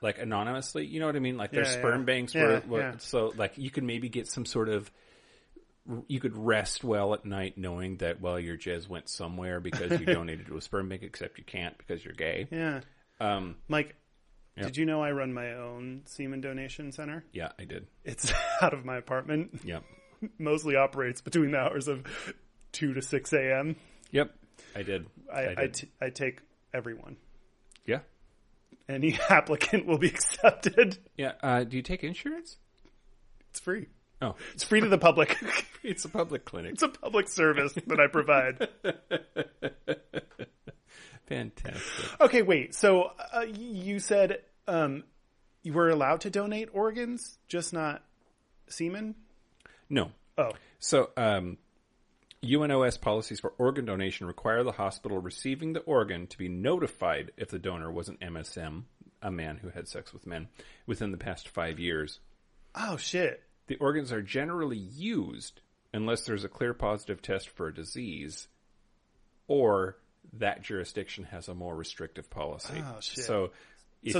like, anonymously, you know what I mean? Like, there's sperm banks where... So, like, you could maybe get some sort of... You could rest well at night knowing that, well, your jizz went somewhere because you donated to a sperm bank, except you can't because you're gay. Yeah. Mike, did you know I run my own semen donation center? Yeah, I did. It's out of my apartment. Yep. Mostly operates between the hours of 2 to 6 a.m. Yep, I did. I take everyone. Yeah. Any applicant will be accepted. Yeah. Do you take insurance? It's free. Oh. It's free to the public. It's a public clinic. It's a public service that I provide. Fantastic. Okay, wait. So you said you were allowed to donate organs, just not semen? No. Oh. So UNOS policies for organ donation require the hospital receiving the organ to be notified if the donor was an MSM, a man who had sex with men, within the past 5 years. Oh, shit. The organs are generally used unless there's a clear positive test for a disease or that jurisdiction has a more restrictive policy. Oh, shit. So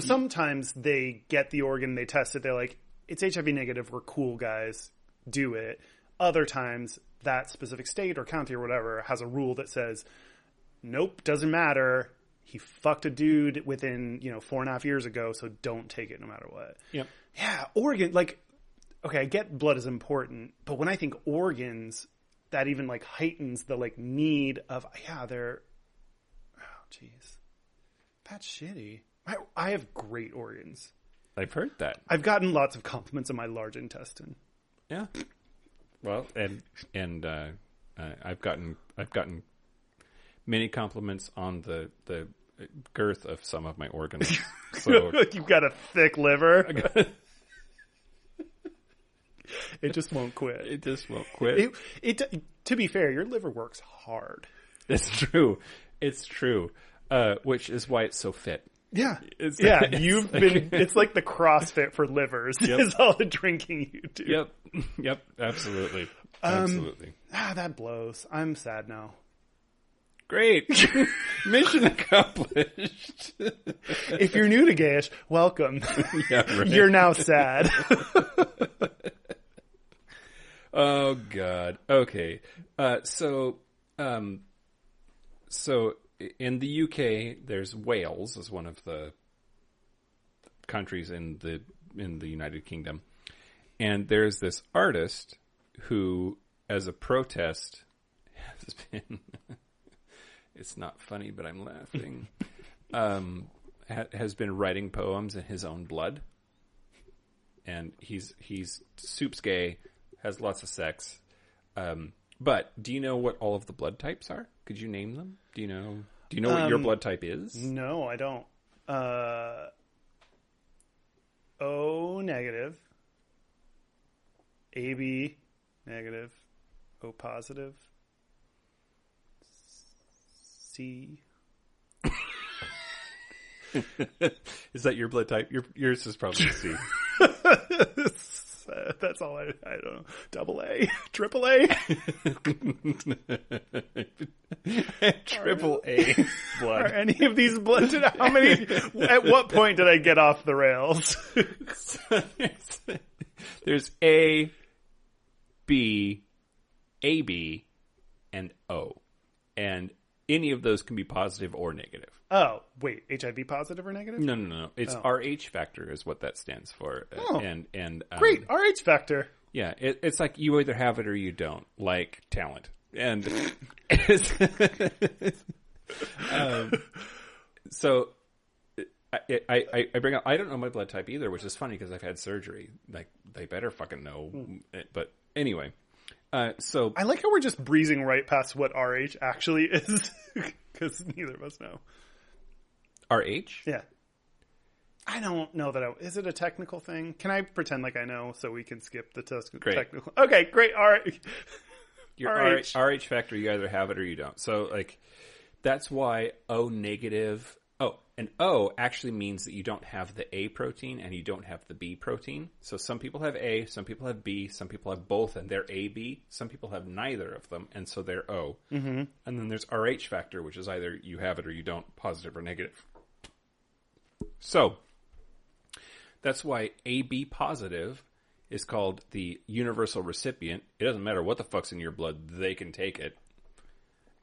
sometimes they get the organ, they test it, they're like, it's HIV negative, we're cool guys, do it. Other times, that specific state or county or whatever has a rule that says, nope, doesn't matter. He fucked a dude within, 4.5 years ago, so don't take it no matter what. Yep. Yeah, organ, like... Okay, I get blood is important, but when I think organs, that even like heightens the like need of they're. Oh, jeez, that's shitty. I have great organs. I've heard that. I've gotten lots of compliments on my large intestine. Yeah. Well, and I've gotten many compliments on the girth of some of my organs. So you've got a thick liver. It just won't quit. It just won't quit. To be fair, your liver works hard. It's true. It's true. Which is why it's so fit. Yeah. It's like the CrossFit for livers. Yep. Is all the drinking you do. Yep. Absolutely. Absolutely. That blows. I'm sad now. Great. Mission accomplished. If you're new to Gayish, welcome. Yeah, right. You're now sad. Oh God. Okay. So in the UK, there's Wales as one of the countries in the United Kingdom, and there's this artist who, as a protest, has been. It's not funny, but I'm laughing. Has been writing poems in his own blood, and he's soup's gay. Has lots of sex. But do you know what all of the blood types are? Could you name them? Do you know what your blood type is? No, I don't. O negative, AB negative, O positive, C. Is that your blood type? Yours is probably C. That's all I don't know. Double A, triple A, triple A blood. Are any of these blood? How many? At what point did I get off the rails? There's A, B, AB, and O. And any of those can be positive or negative. Oh, wait, HIV positive or negative? No. It's RH factor is what that stands for. Oh. And Great, RH factor. Yeah, it's like you either have it or you don't, like talent. And so I bring up, I don't know my blood type either, which is funny because I've had surgery. Like, they better fucking know. But anyway, so I like how we're just breezing right past what RH actually is because neither of us know. RH? Yeah. I don't know that is it a technical thing? Can I pretend like I know so we can skip the technical? Okay, great. All right. Your RH factor, you either have it or you don't. So, like, that's why O negative. Oh, and O actually means that you don't have the A protein and you don't have the B protein. So some people have A, some people have B, some people have both and they're AB. Some people have neither of them and so they're O. Mm-hmm. And then there's RH factor, which is either you have it or you don't, positive or negative. So that's why AB positive is called the universal recipient. It doesn't matter what the fuck's in your blood, they can take it.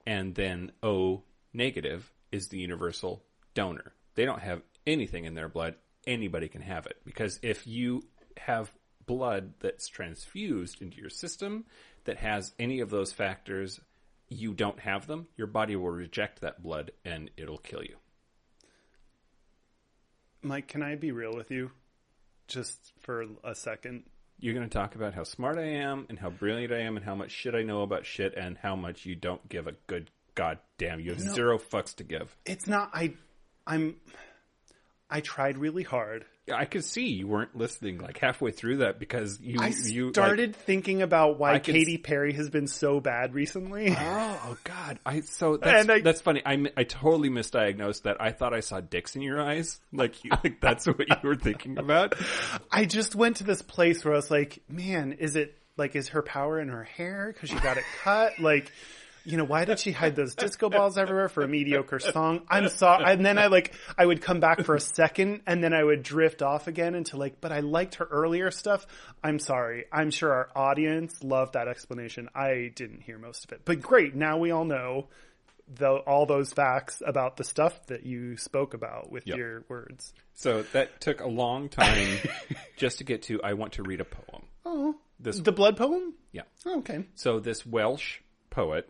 And then O negative is the universal donor. They don't have anything in their blood. Anybody can have it. Because if you have blood that's transfused into your system that has any of those factors, you don't have them, your body will reject that blood and it'll kill you. Mike, can I be real with you just for a second? You're going to talk about how smart I am and how brilliant I am and how much shit I know about shit and how much you don't give a good goddamn. You have zero fucks to give. It's not. I tried really hard. I could see you weren't listening like halfway through that because you started thinking about why Katy Perry has been so bad recently. Oh God! That's funny. I totally misdiagnosed that. I thought I saw dicks in your eyes. Like that's what you were thinking about. I just went to this place where I was like, man, is her power in her hair because she got it cut? Like, you know, why did she hide those disco balls everywhere for a mediocre song? I'm sorry. And then I would come back for a second and then I would drift off again into but I liked her earlier stuff. I'm sorry. I'm sure our audience loved that explanation. I didn't hear most of it, but great. Now we all know all those facts about the stuff that you spoke about with your words. So that took a long time just to get to, I want to read a poem. Oh, the blood poem? Yeah. Oh, okay. So this Welsh poet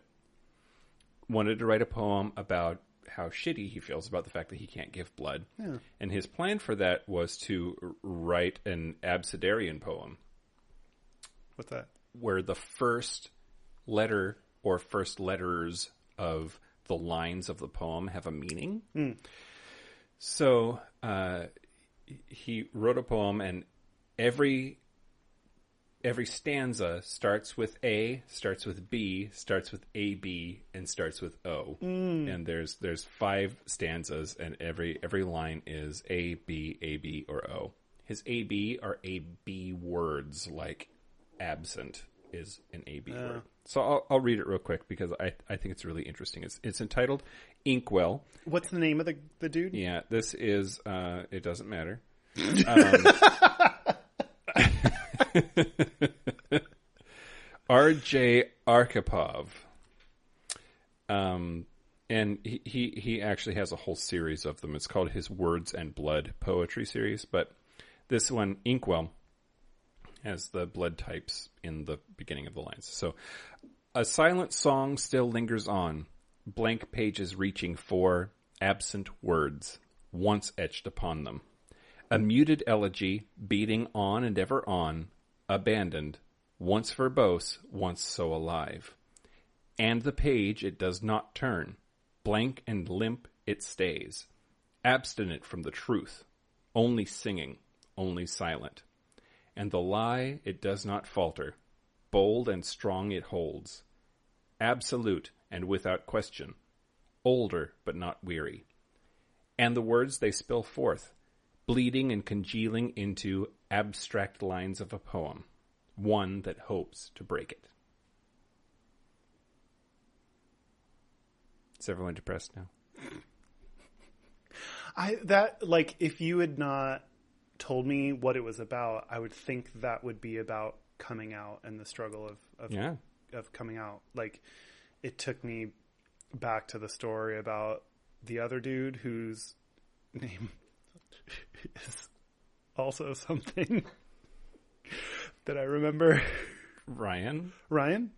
wanted to write a poem about how shitty he feels about the fact that he can't give blood. Yeah. And his plan for that was to write an abecedarian poem. What's that? Where the first letter or first letters of the lines of the poem have a meaning. Mm. So he wrote a poem and every stanza starts with A, starts with B, starts with AB, and starts with O. Mm. And there's 5 stanzas, and every line is A, B, AB, or O. His AB are AB words, like absent is an AB word. So I'll read it real quick because I think it's really interesting. It's entitled Inkwell. What's the name of the dude? Yeah, this is it doesn't matter. R.J. Arkhipov. And he actually has a whole series of them. It's called his Words and Blood poetry series. But this one, Inkwell, has the blood types in the beginning of the lines. So, a silent song still lingers on, blank pages reaching for absent words, once etched upon them. A muted elegy, beating on and ever on, abandoned, once verbose, once so alive. And the page it does not turn, blank and limp it stays, abstinent from the truth, only singing, only silent. And the lie it does not falter, bold and strong it holds, absolute and without question, older but not weary. And the words they spill forth, bleeding and congealing into abstract lines of a poem, one that hopes to break it. Is everyone depressed now? If you had not told me what it was about, I would think that would be about coming out and the struggle of coming out. it took me back to the story about the other dude whose name is also something that I remember. Ryan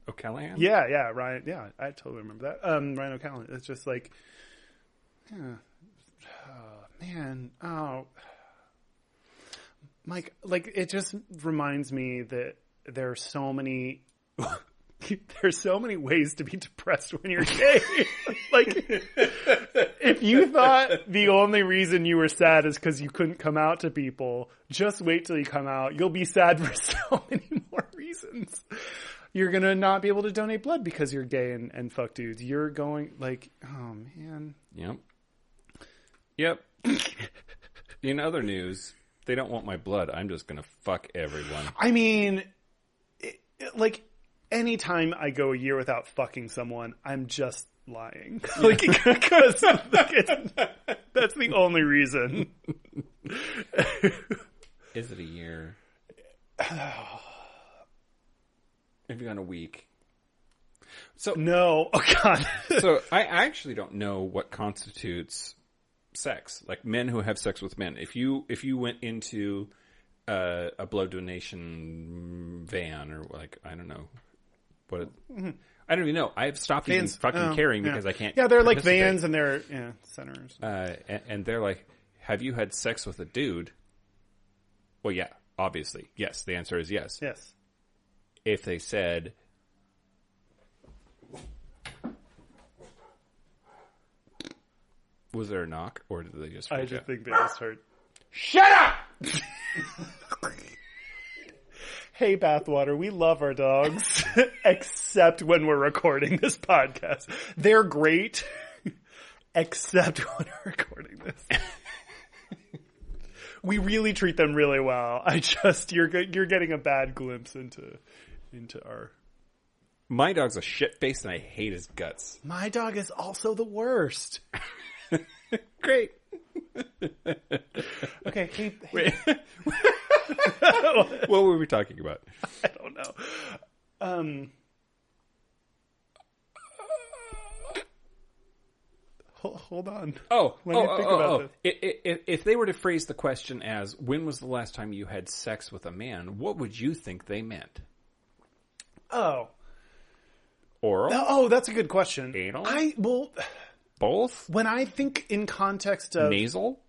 O'Callahan? Yeah, Ryan. Yeah, I totally remember that. Ryan O'Callahan. It's just like, Mike, like, it just reminds me that there are so many there's so many ways to be depressed when you're gay. Like, if you thought the only reason you were sad is because you couldn't come out to people, just wait till you come out. You'll be sad for so many more reasons. You're going to not be able to donate blood because you're gay and fuck dudes. You're going, like, oh, man. Yep. In other news, they don't want my blood. I'm just going to fuck everyone. I mean, like, anytime I go a year without fucking someone, I'm just lying. Like, because that's the only reason. Is it a year? Have you gone a week? So no. Oh God. So I actually don't know what constitutes sex. Like men who have sex with men. If you went into a blood donation van or like I don't know what. I don't even know. I've stopped even fucking caring because I can't. Yeah, they're like vans and they're centers. And they're like, have you had sex with a dude? Well, yeah, obviously, yes. The answer is yes. Yes. If they said, was there a knock or did they just? I just think they just heard. Shut up! Hey, Bathwater, we love our dogs, except when we're recording this podcast. They're great, except when we're recording this. We really treat them really well. You're getting a bad glimpse into our. My dog's a shit face and I hate his guts. My dog is also the worst. Great. Okay, hey. Wait. What were we talking about? I don't know. Hold on. Let me think about this. If they were to phrase the question as, when was the last time you had sex with a man, what would you think they meant? Oh. Oral? Oh, that's a good question. Anal? Both? When I think in context of... Nasal?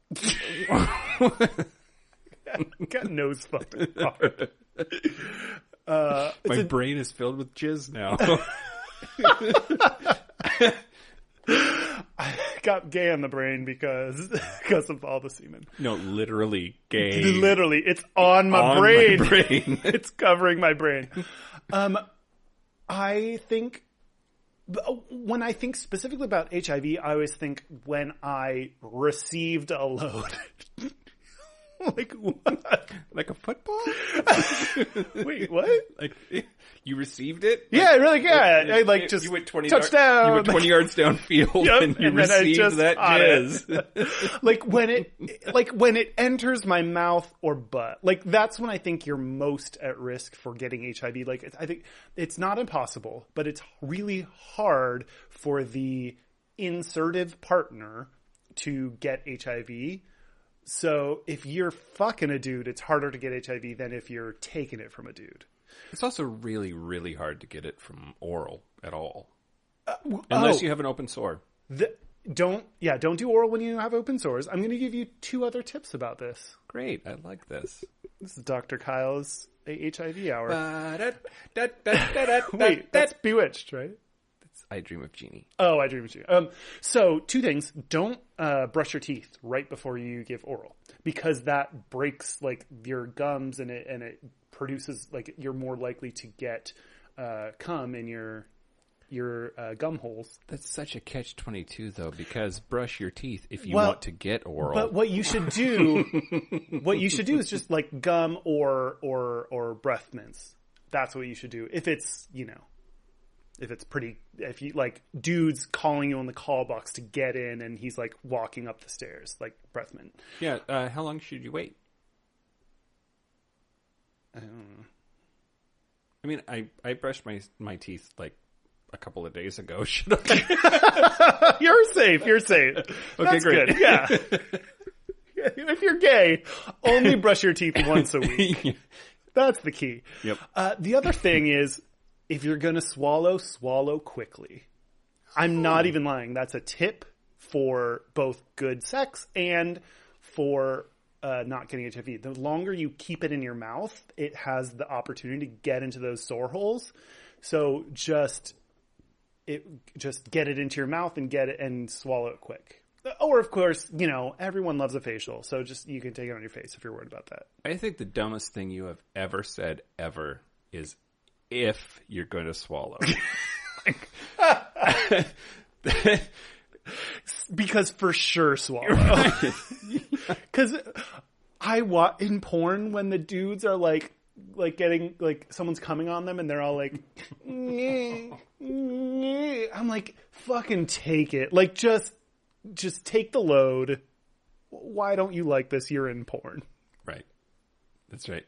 Got nose fucking hard. My brain is filled with jizz now. I got gay on the brain because of all the semen. No, literally gay. Literally, it's on my brain. It's covering my brain. I think when I think specifically about HIV, I always think when I received a load. Like what? Like a football? Wait, what? Like you received it? Yeah, really. Yeah, I like just you went 20 touchdown. You went 20 yards downfield, yep, and you received that jizz. Like when it enters my mouth or butt. Like that's when I think you're most at risk for getting HIV. Like I think it's not impossible, but it's really hard for the insertive partner to get HIV. So if you're fucking a dude, it's harder to get HIV than if you're taking it from a dude. It's also really, really hard to get it from oral at all. Unless you have an open sore. Don't do oral when you have open sores. I'm going to give you 2 other tips about this. Great. I like this. This is Dr. Kyle's HIV hour. Wait, that's Bewitched, right? I Dream of Jeannie. Oh, I Dream of Jeannie. So 2 things. Don't brush your teeth right before you give oral because that breaks like your gums and it produces like you're more likely to get cum in your gum holes. That's such a catch-22 though because brush your teeth if you want to get oral. But what you should do is just like gum or breath mints. That's what you should do. If it's, if you like dudes calling you on the call box to get in and he's like walking up the stairs, like breath mint. Yeah. How long should you wait? I don't know. I mean, I brush my teeth like a couple of days ago. Should I? You're safe. Okay, that's great. Good. Yeah. If you're gay, only brush your teeth once a week. Yeah. That's the key. Yep. The other thing is, if you're going to swallow quickly. I'm not even lying. That's a tip for both good sex and for not getting HIV. The longer you keep it in your mouth, it has the opportunity to get into those sore holes. So just get it into your mouth and get it and swallow it quick. Or, of course, everyone loves a facial, so just you can take it on your face if you're worried about that. I think the dumbest thing you have ever said ever is if you're going to swallow. Because for sure swallow. Because I watch in porn when the dudes are like getting someone's coming on them and they're all like, I'm like, fucking take it. Like just take the load. Why don't you like this? You're in porn. Right. That's right.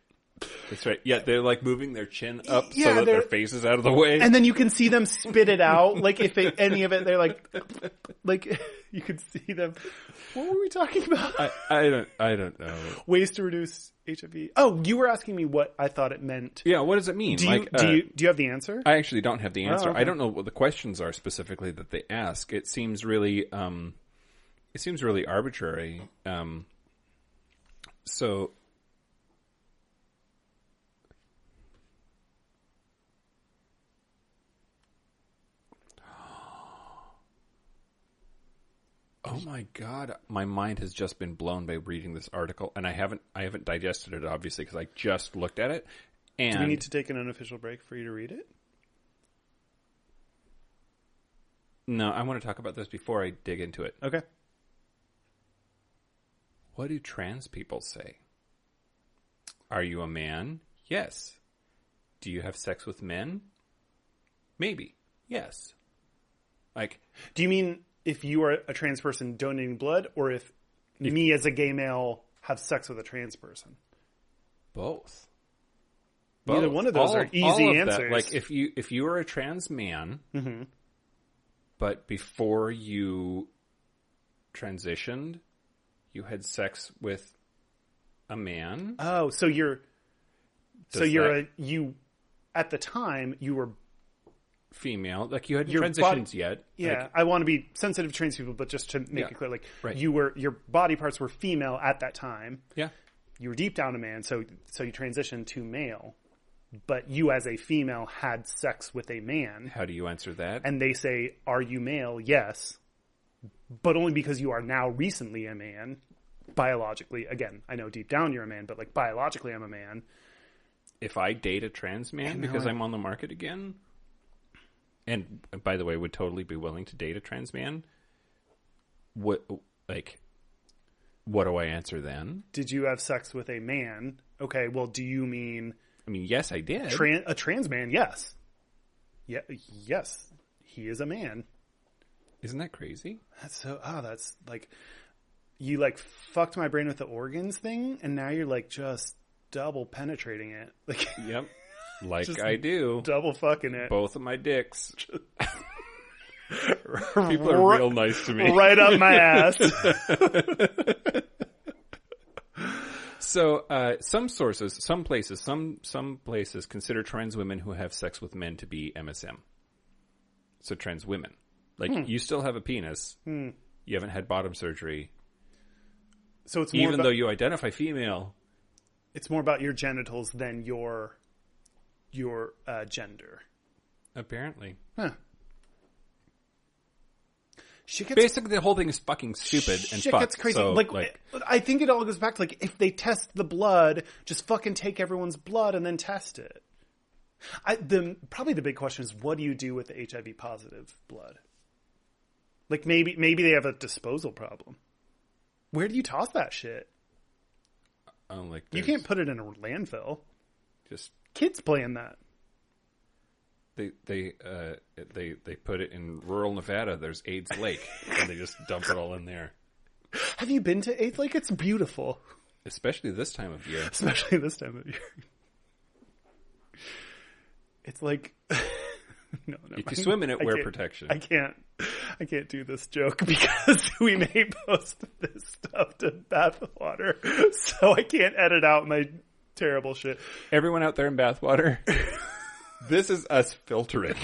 Yeah, they're like moving their chin up so that their face is out of the way. And then you can see them spit it out. Like if any of it, they're like you could see them. What were we talking about? I don't know. Ways to reduce HIV. Oh, you were asking me what I thought it meant. Yeah, what does it mean? Do you have the answer? I actually don't have the answer. Oh, okay. I don't know what the questions are specifically that they ask. It seems really arbitrary. So oh my God, my mind has just been blown by reading this article, and I haven't digested it obviously because I just looked at it. And do we need to take an unofficial break for you to read it? No, I want to talk about this before I dig into it. Okay. What do trans people say? Are you a man? Yes. Do you have sex with men? Maybe. Yes. Like, do you mean if you are a trans person donating blood, or if me as a gay male have sex with a trans person? Both. Neither one of those are easy answers. Like if you are a trans man, mm-hmm. but before you transitioned, you had sex with a man. Oh, so at the time you were female, like you hadn't transitioned yet. Yeah, like, I want to be sensitive to trans people, but just to make it clear, like right. your body parts were female at that time. Yeah, you were deep down a man, so you transitioned to male, but you as a female had sex with a man. How do you answer that? And they say, "Are you male?" Yes, but only because you are now recently a man. Biologically, again, I know deep down you're a man, but like biologically, I'm a man. If I date a trans man because I'm on the market again. And by the way, would totally be willing to date a trans man. What do I answer then? Did you have sex with a man? Okay, well, do you mean? I mean, yes, I did. A trans man, yes. Yeah, yes, he is a man. Isn't that crazy? That's like, you like fucked my brain with the organs thing, and now you're like just double penetrating it. Like, yep. Like I do. Double fucking it. Both of my dicks. People are real nice to me. Right up my ass. So, some places consider trans women who have sex with men to be MSM. So trans women. Like, you still have a penis. You haven't had bottom surgery. So it's more though you identify female. It's more about your genitals than your gender. Apparently. Huh. Basically, the whole thing is fucking stupid and shit fucked. Gets crazy. So, I think it all goes back to, like, if they test the blood, just fucking take everyone's blood and then test it. Probably the big question is, what do you do with the HIV positive blood? Like, maybe they have a disposal problem. Where do you toss that shit? You can't put it in a landfill. Just kids playing that. They put it in rural Nevada. There's AIDS Lake, and they just dump it all in there. Have you been to AIDS Lake? It's beautiful, especially this time of year. It's like If you swim in it, wear can't- protection. I can't do this joke because we may post this stuff to Bathwater, so I can't edit out my terrible shit. Everyone out there in Bathwater, this is us filtering.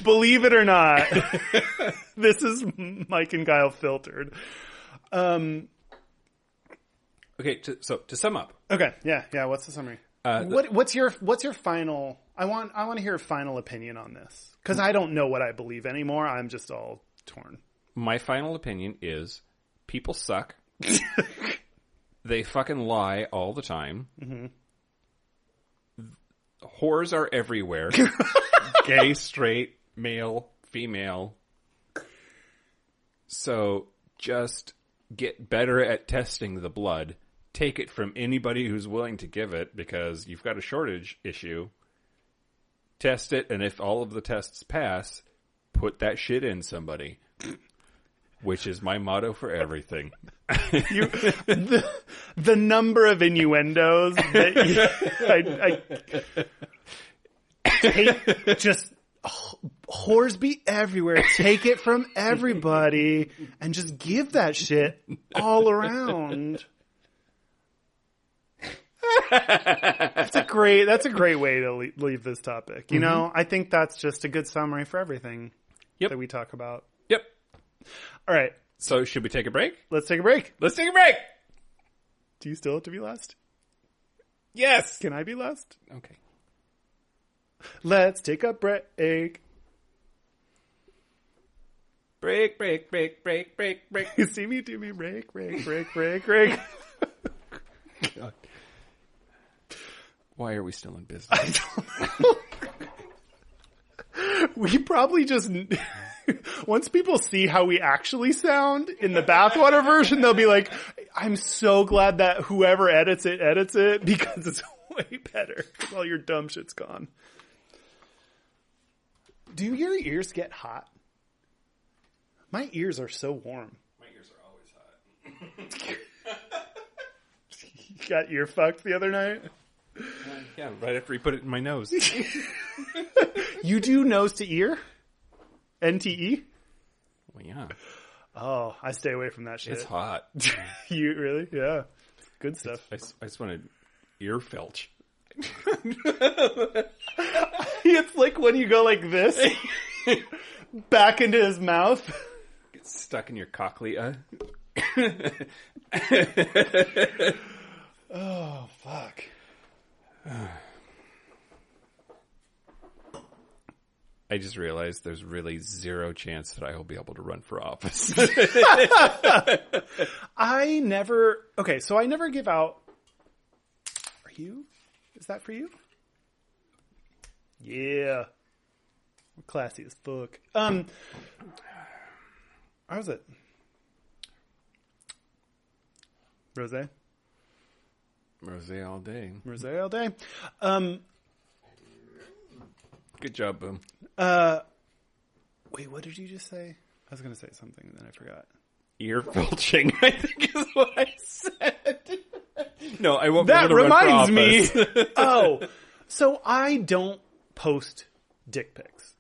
Believe it or not, this is Mike and Kyle filtered. Okay, so to sum up. Okay, yeah. What's the summary? What's your final? I want to hear a final opinion on this because I don't know what I believe anymore. I'm just all torn. My final opinion is people suck. They fucking lie all the time. Mm-hmm. Whores are everywhere. Gay, straight, male, female. So just get better at testing the blood. Take it from anybody who's willing to give it because you've got a shortage issue. Test it, and if all of the tests pass, put that shit in somebody. Which is my motto for everything. The number of innuendos that just whores be everywhere. Take it from everybody and just give that shit all around. That's a great way to leave this topic. You know, I think that's just a good summary for everything that we talk about. Yep. All right. So should we take a break? Let's take a break. Let's take a break. Do you still have to be last? Yes. Can I be last? Okay. Let's take a break. Break. You see me do me break. God. Why are we still in business? I don't know. We probably just... Once people see how we actually sound in the Bathwater version, they'll be like, I'm so glad that whoever edits it because it's way better. All your dumb shit's gone. Do your ears get hot? My ears are so warm. My ears are always hot. You got ear fucked the other night? Yeah, right after he put it in my nose. You do nose to ear? NTE? Well, yeah. Oh, I stay away from that shit. It's hot. You really? Yeah. Good stuff. I just want to ear filch. It's like when you go like this, back into his mouth. Get stuck in your cochlea. Oh, fuck. I just realized there's really zero chance that I will be able to run for office. I never give out. Are you? Is that for you? Yeah. We're classy as fuck. How was it? Rosé all day. Rosé all day. Good job, Boom. Wait, what did you just say? I was going to say something and then I forgot. Ear filching, I think is what I said. No, I won't. That be able to reminds run for me. office. Oh, so I don't post dick pics.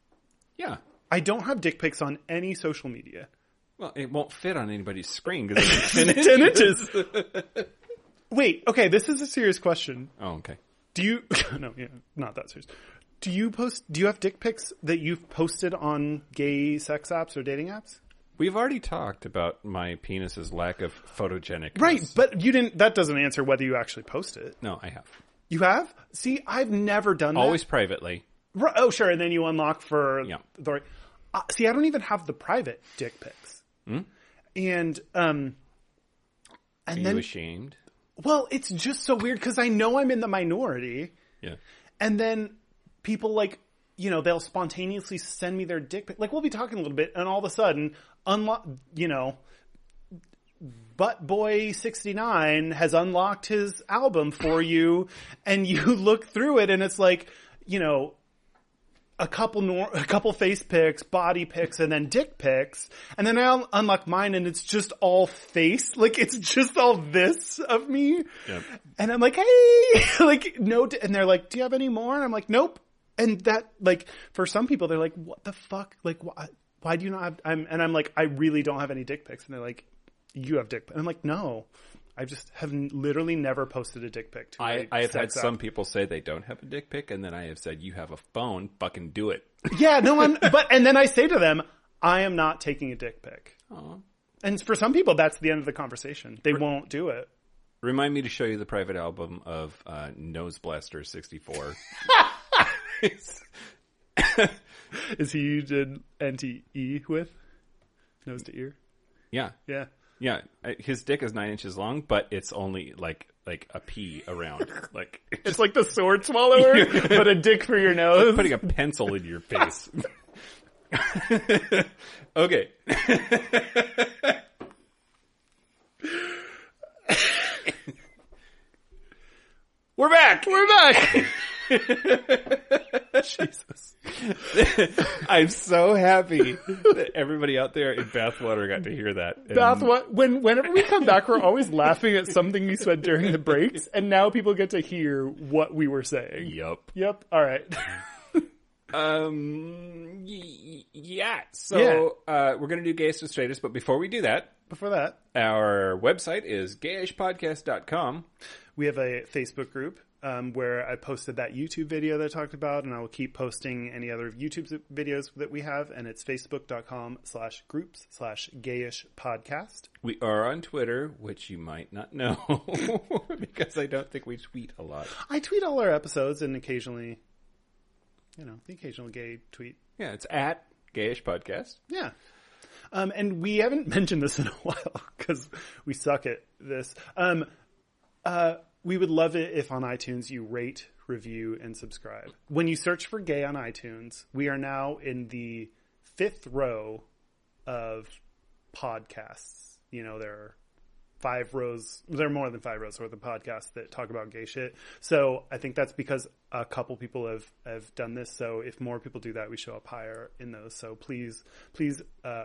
Yeah. I don't have dick pics on any social media. Well, it won't fit on anybody's screen because it's 10 inches. 10 inches. Wait, okay, this is a serious question. Oh, okay. Do you... No, yeah, not that serious. Do you have dick pics that you've posted on gay sex apps or dating apps? We've already talked about my penis's lack of photogenicness. Right, but you didn't... That doesn't answer whether you actually post it. No, I have. You have? See, I've never done that. Always privately. Right, oh, sure, and then you unlock for... Yeah. See, I don't even have the private dick pics. Hmm? And Are then... you ashamed? Well, it's just so weird because I know I'm in the minority. Yeah. And then people they'll spontaneously send me their dick pic. Like, we'll be talking a little bit and all of a sudden, Butt Boy 69 has unlocked his album for you and you look through it and it's like, a couple face pics, body pics, and then dick pics. And then I'll unlock mine and it's just all face. Like, it's just all this of me. Yep. And I'm like, hey, like, no. And they're like, do you have any more? And I'm like, nope. And that, like, for some people, they're like, what the fuck? Like, why do you not have, I'm like, I really don't have any dick pics. And they're like, you have dick pics. And I'm like, no, I just have literally never posted a dick pic. I have had some people say they don't have a dick pic, and then I have said, you have a phone, fucking do it. Yeah, no, and then I say to them, I am not taking a dick pic. Aww. And for some people, that's the end of the conversation. They won't do it. Remind me to show you the private album of Nose Blaster 64. Is he you did NTE with? Nose to ear? Yeah. Yeah. Yeah. His dick is 9 inches long, but it's only like a pea around. Like it's like the sword swallower, but a dick for your nose. Putting a pencil in your face. Okay. We're back. Jesus. I'm so happy that everybody out there in Bathwater got to hear that. Bathwater. Whenever we come back, we're always laughing at something we said during the breaks, and now people get to hear what we were saying. Yep. All right. Yeah. So we're gonna do Gayest to Straightest, but before we do that, our website is gayishpodcast.com. We have a Facebook group where I posted that YouTube video that I talked about, and I will keep posting any other YouTube videos that we have, and it's facebook.com/groups/gayishpodcast. We are on Twitter, which you might not know because I don't think we tweet a lot. I tweet all our episodes and occasionally, the occasional gay tweet. Yeah, it's at Gayish Podcast. Yeah. And we haven't mentioned this in a while because we suck at this. We would love it if on iTunes you rate, review, and subscribe. When you search for gay on iTunes, we are now in the 5th row of podcasts. There are 5 rows. There are more than 5 rows worth of podcasts that talk about gay shit. So I think that's because a couple people have done this. So if more people do that, we show up higher in those. So please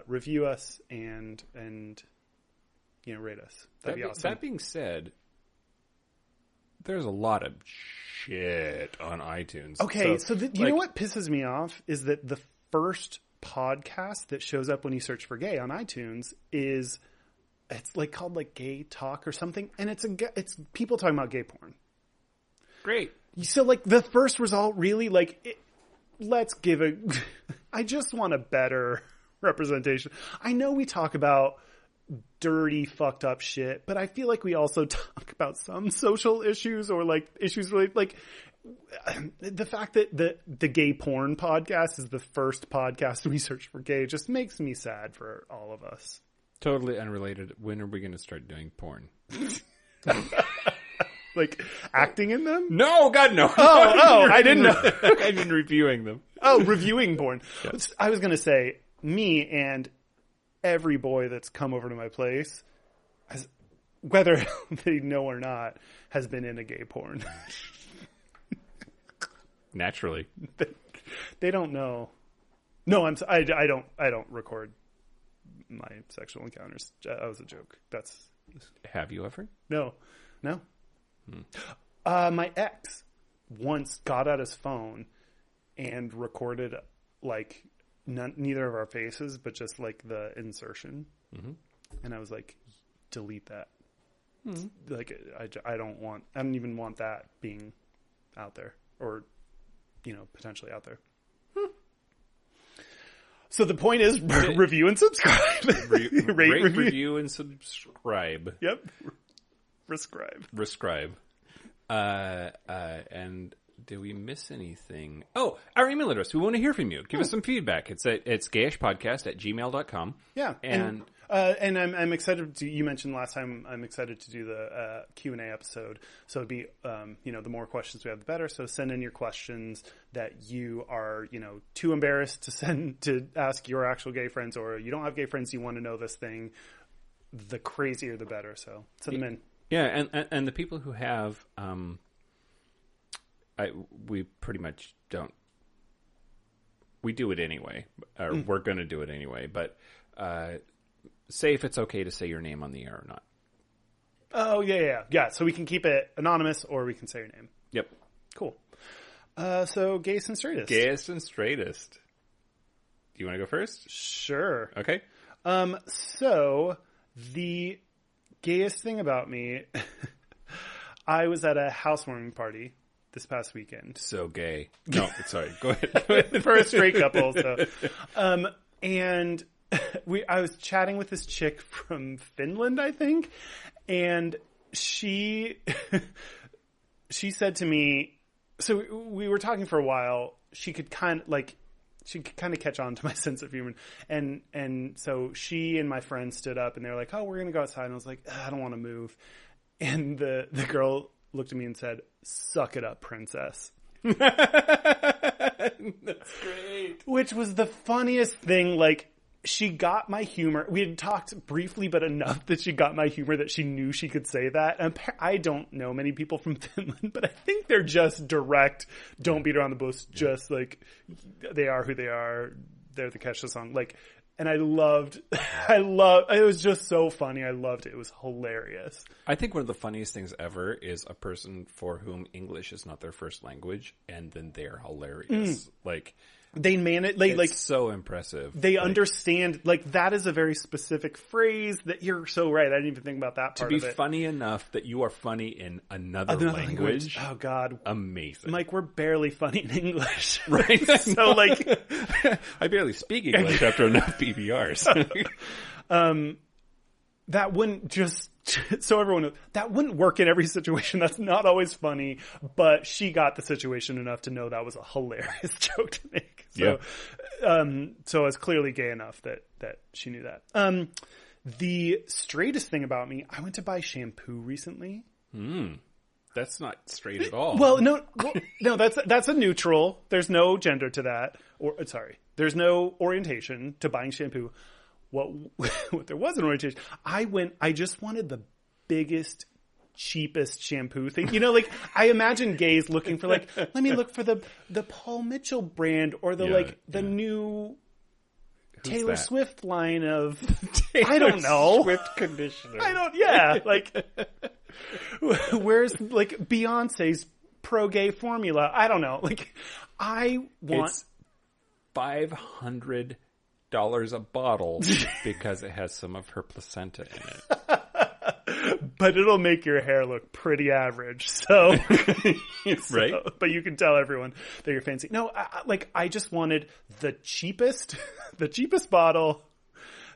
review us and rate us. That'd be awesome. That being said, there's a lot of shit on iTunes. Okay, so you know what pisses me off is that the first podcast that shows up when you search for gay on iTunes is it's like called like Gay Talk or something, and it's people talking about gay porn. Great. So like the first result really let's give I just want a better representation. I know we talk about dirty, fucked up shit, but I feel like we also talk about some social issues or like issues related, like the fact that the gay porn podcast is the first podcast we search for gay just makes me sad for all of us. Totally unrelated. When are we going to start doing porn? Like acting in them? No, God, no. Oh, I didn't know. I've been reviewing them. Oh, reviewing porn. Yes. I was going to say me and every boy that's come over to my place, whether they know or not, has been in a gay porn. Naturally. They don't know. No, I don't record my sexual encounters. That was a joke. Have you ever? No. My ex once got out his phone and recorded like neither of our faces, but just like the insertion. Mm-hmm. And I was like, delete that. Mm-hmm. Like, I don't even want that being out there or, potentially out there. So the point is review and subscribe. Rate, review, and subscribe. Yep. Rescribe. And did we miss anything? Oh, our email address. We want to hear from you. Give us some feedback. It's gayishpodcast@gmail.com. Yeah. And I'm excited to, you mentioned last time, I'm excited to do the Q&A episode. So it'd be, the more questions we have, the better. So send in your questions that you are, too embarrassed to ask your actual gay friends, or you don't have gay friends, you want to know this thing. The crazier, the better. So send them in. Yeah. And the people who have, we pretty much don't. We do it anyway, or we're going to do it anyway. But say if it's okay to say your name on the air or not. Oh yeah. So we can keep it anonymous, or we can say your name. Yep. Cool. So gayest and straightest. Gayest and straightest. Do you want to go first? Sure. Okay. So the gayest thing about me, I was at a housewarming party this past weekend. So gay. No, sorry. Go ahead. For a straight couple. So, and I was chatting with this chick from Finland, I think, and she said to me, so we were talking for a while. She could kind of catch on to my sense of humor. And so she and my friend stood up and they were like, oh, we're going to go outside. And I was like, I don't want to move. And the girl looked at me and said, suck it up, princess. That's great. Which was the funniest thing. Like, she got my humor. We had talked briefly, but enough that she got my humor that she knew she could say that. And I don't know many people from Finland, but I think they're just direct. Don't beat around the bush. Just like they are who they are. They're the Kesha song. Like, and I loved, it was just so funny. I loved it. It was hilarious. I think one of the funniest things ever is a person for whom English is not their first language, and then they're hilarious. Like, they manage, it's so impressive. They understand, like, that is a very specific phrase that you're so right. I didn't even think about that part of it. To be funny enough that you are funny in another language. Oh, God. Amazing. Like, we're barely funny in English. Right? So, like... I barely speak English after enough PBRs. That wouldn't just... So everyone knows, that wouldn't work in every situation. That's not always funny. But she got the situation enough to know that was a hilarious joke to make. So, so I was clearly gay enough that she knew that. The straightest thing about me, I went to buy shampoo recently. That's not straight at all. Well, no, that's a neutral. There's no gender to that. There's no orientation to buying shampoo. What there was an orientation. I just wanted the biggest, cheapest shampoo thing. You know, like, I imagine gays looking for, like, let me look for the Paul Mitchell brand or the new Taylor Swift line of, I don't know. Swift conditioner. Like, where's, like, Beyonce's pro-gay formula? I don't know. Like, I want... It's $500 a bottle because it has some of her placenta in it. But it'll make your hair look pretty average. So, right? But you can tell everyone that you're fancy. No, I just wanted the cheapest bottle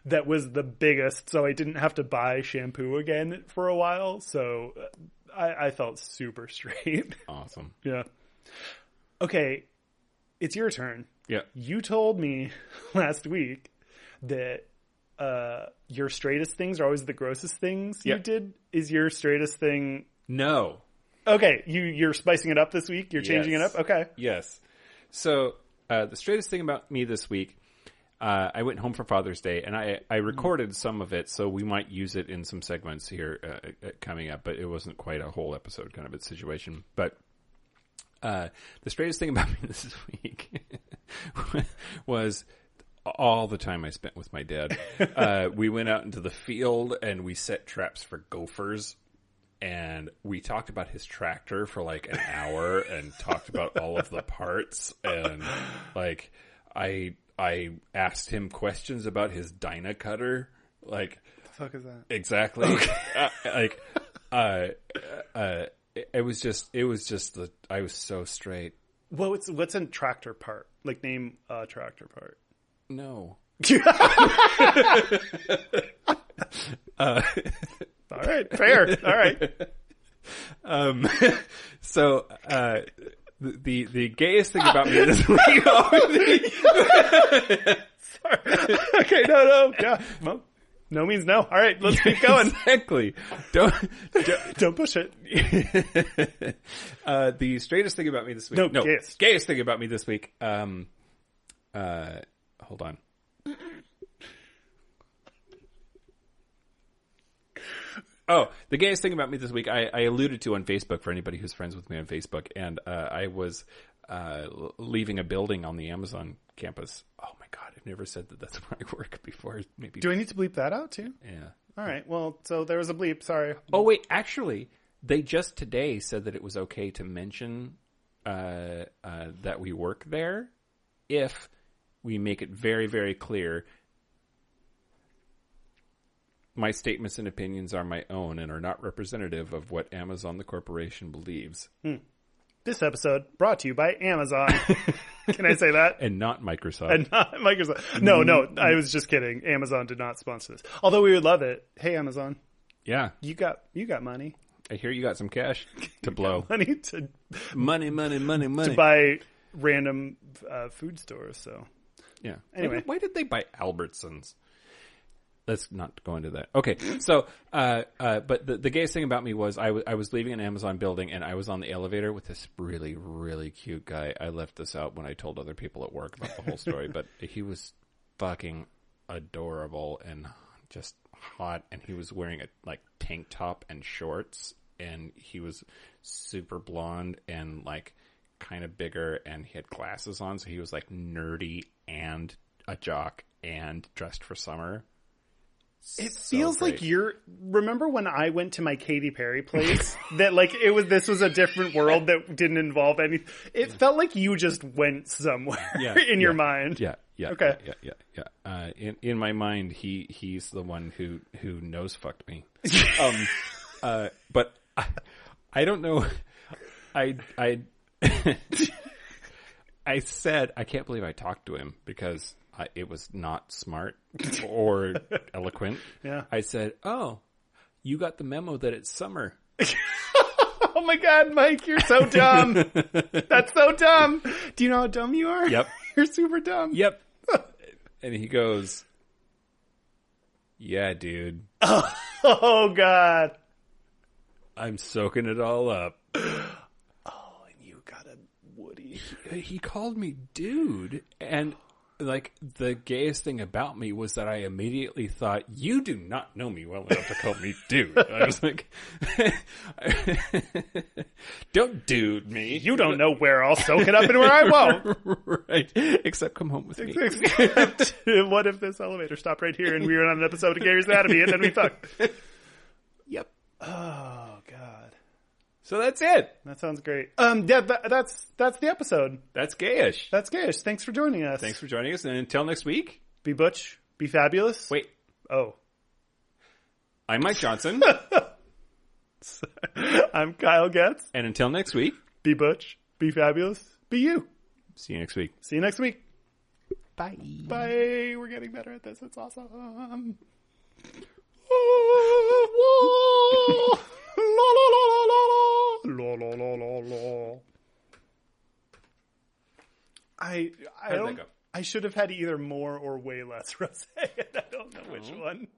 that was the biggest, so I didn't have to buy shampoo again for a while. So I felt super straight. Awesome. Yeah. Okay, it's your turn. Yeah. You told me last week that your straightest things are always the grossest things you did. Is your straightest thing... No. Okay, you're spicing it up this week? You're changing it up? Okay. Yes. So, the straightest thing about me this week, I went home for Father's Day, and I recorded some of it, so we might use it in some segments here coming up, but it wasn't quite a whole episode kind of a situation. But the straightest thing about me this week was all the time I spent with my dad. We went out into the field and we set traps for gophers, and we talked about his tractor for like an hour and talked about all of the parts, and like I asked him questions about his Dyna cutter. Like, what the fuck is that? Exactly. Okay. It was just I was so straight. Well, what's a tractor part? Like, name a tractor part. No. All right, fair. All right. So the gayest thing about me this week. Sorry. Okay, no, yeah. Well, no means no. All right, let's keep going. Exactly. Don't push it. The straightest thing about me this week. No, gayest thing about me this week. Hold on. Oh, the gayest thing about me this week, I alluded to on Facebook for anybody who's friends with me on Facebook, and I was leaving a building on the Amazon campus. Oh my God, I've never said that that's where I work before. Maybe. Do I need to bleep that out too? Yeah. All right. Well, so there was a bleep. Sorry. Oh wait, actually, they just today said that it was okay to mention that we work there if we make it very, very clear my statements and opinions are my own and are not representative of what Amazon, the corporation, believes. This episode brought to you by Amazon. Can I say that? And not Microsoft. And not Microsoft. No, I was just kidding. Amazon did not sponsor this. Although we would love it. Hey, Amazon. Yeah. You got money. I hear you got some cash to blow. Money to buy random food stores. So yeah. Anyway, why did they buy Albertsons? Let's not go into that. Okay, so but the gayest thing about me was I was leaving an Amazon building and I was on the elevator with this really, really cute guy. I left this out when I told other people at work about the whole story, but he was fucking adorable and just hot, and he was wearing a like tank top and shorts, and he was super blonde and like kind of bigger, and he had glasses on, so he was like nerdy and a jock and dressed for summer. It feels like remember when I went to my Katy Perry place that like this was a different world that didn't involve anything. It felt like you just went somewhere in your mind. Yeah. Okay. Yeah. In my mind, he's the one who nose fucked me. But I don't know. I said, I can't believe I talked to him because it was not smart or eloquent. Yeah. I said, "Oh, you got the memo that it's summer." Oh my God, Mike, you're so dumb. That's so dumb. Do you know how dumb you are? Yep. You're super dumb. Yep. And he goes, "Yeah, dude." Oh God. I'm soaking it all up. Oh, and you got a Woody. He called me dude, and like the gayest thing about me was that I immediately thought, you do not know me well enough to call me dude. I was like, don't dude me. You don't know where I'll soak it up and where I won't. Right. Except come home with me. Except, what if this elevator stopped right here and we were on an episode of Gary's Anatomy and then we fucked? Yep. Oh God. So that's it. That sounds great. Yeah, that's the episode. That's Gayish. That's Gayish. Thanks for joining us. Thanks for joining us, and until next week, be butch, be fabulous. Wait. Oh. I'm Mike Johnson. I'm Kyle Getz. And until next week, be butch, be fabulous, be you. See you next week. See you next week. Bye. Bye. We're getting better at this. It's awesome. I should have had either more or way less rosé, and I don't know which one.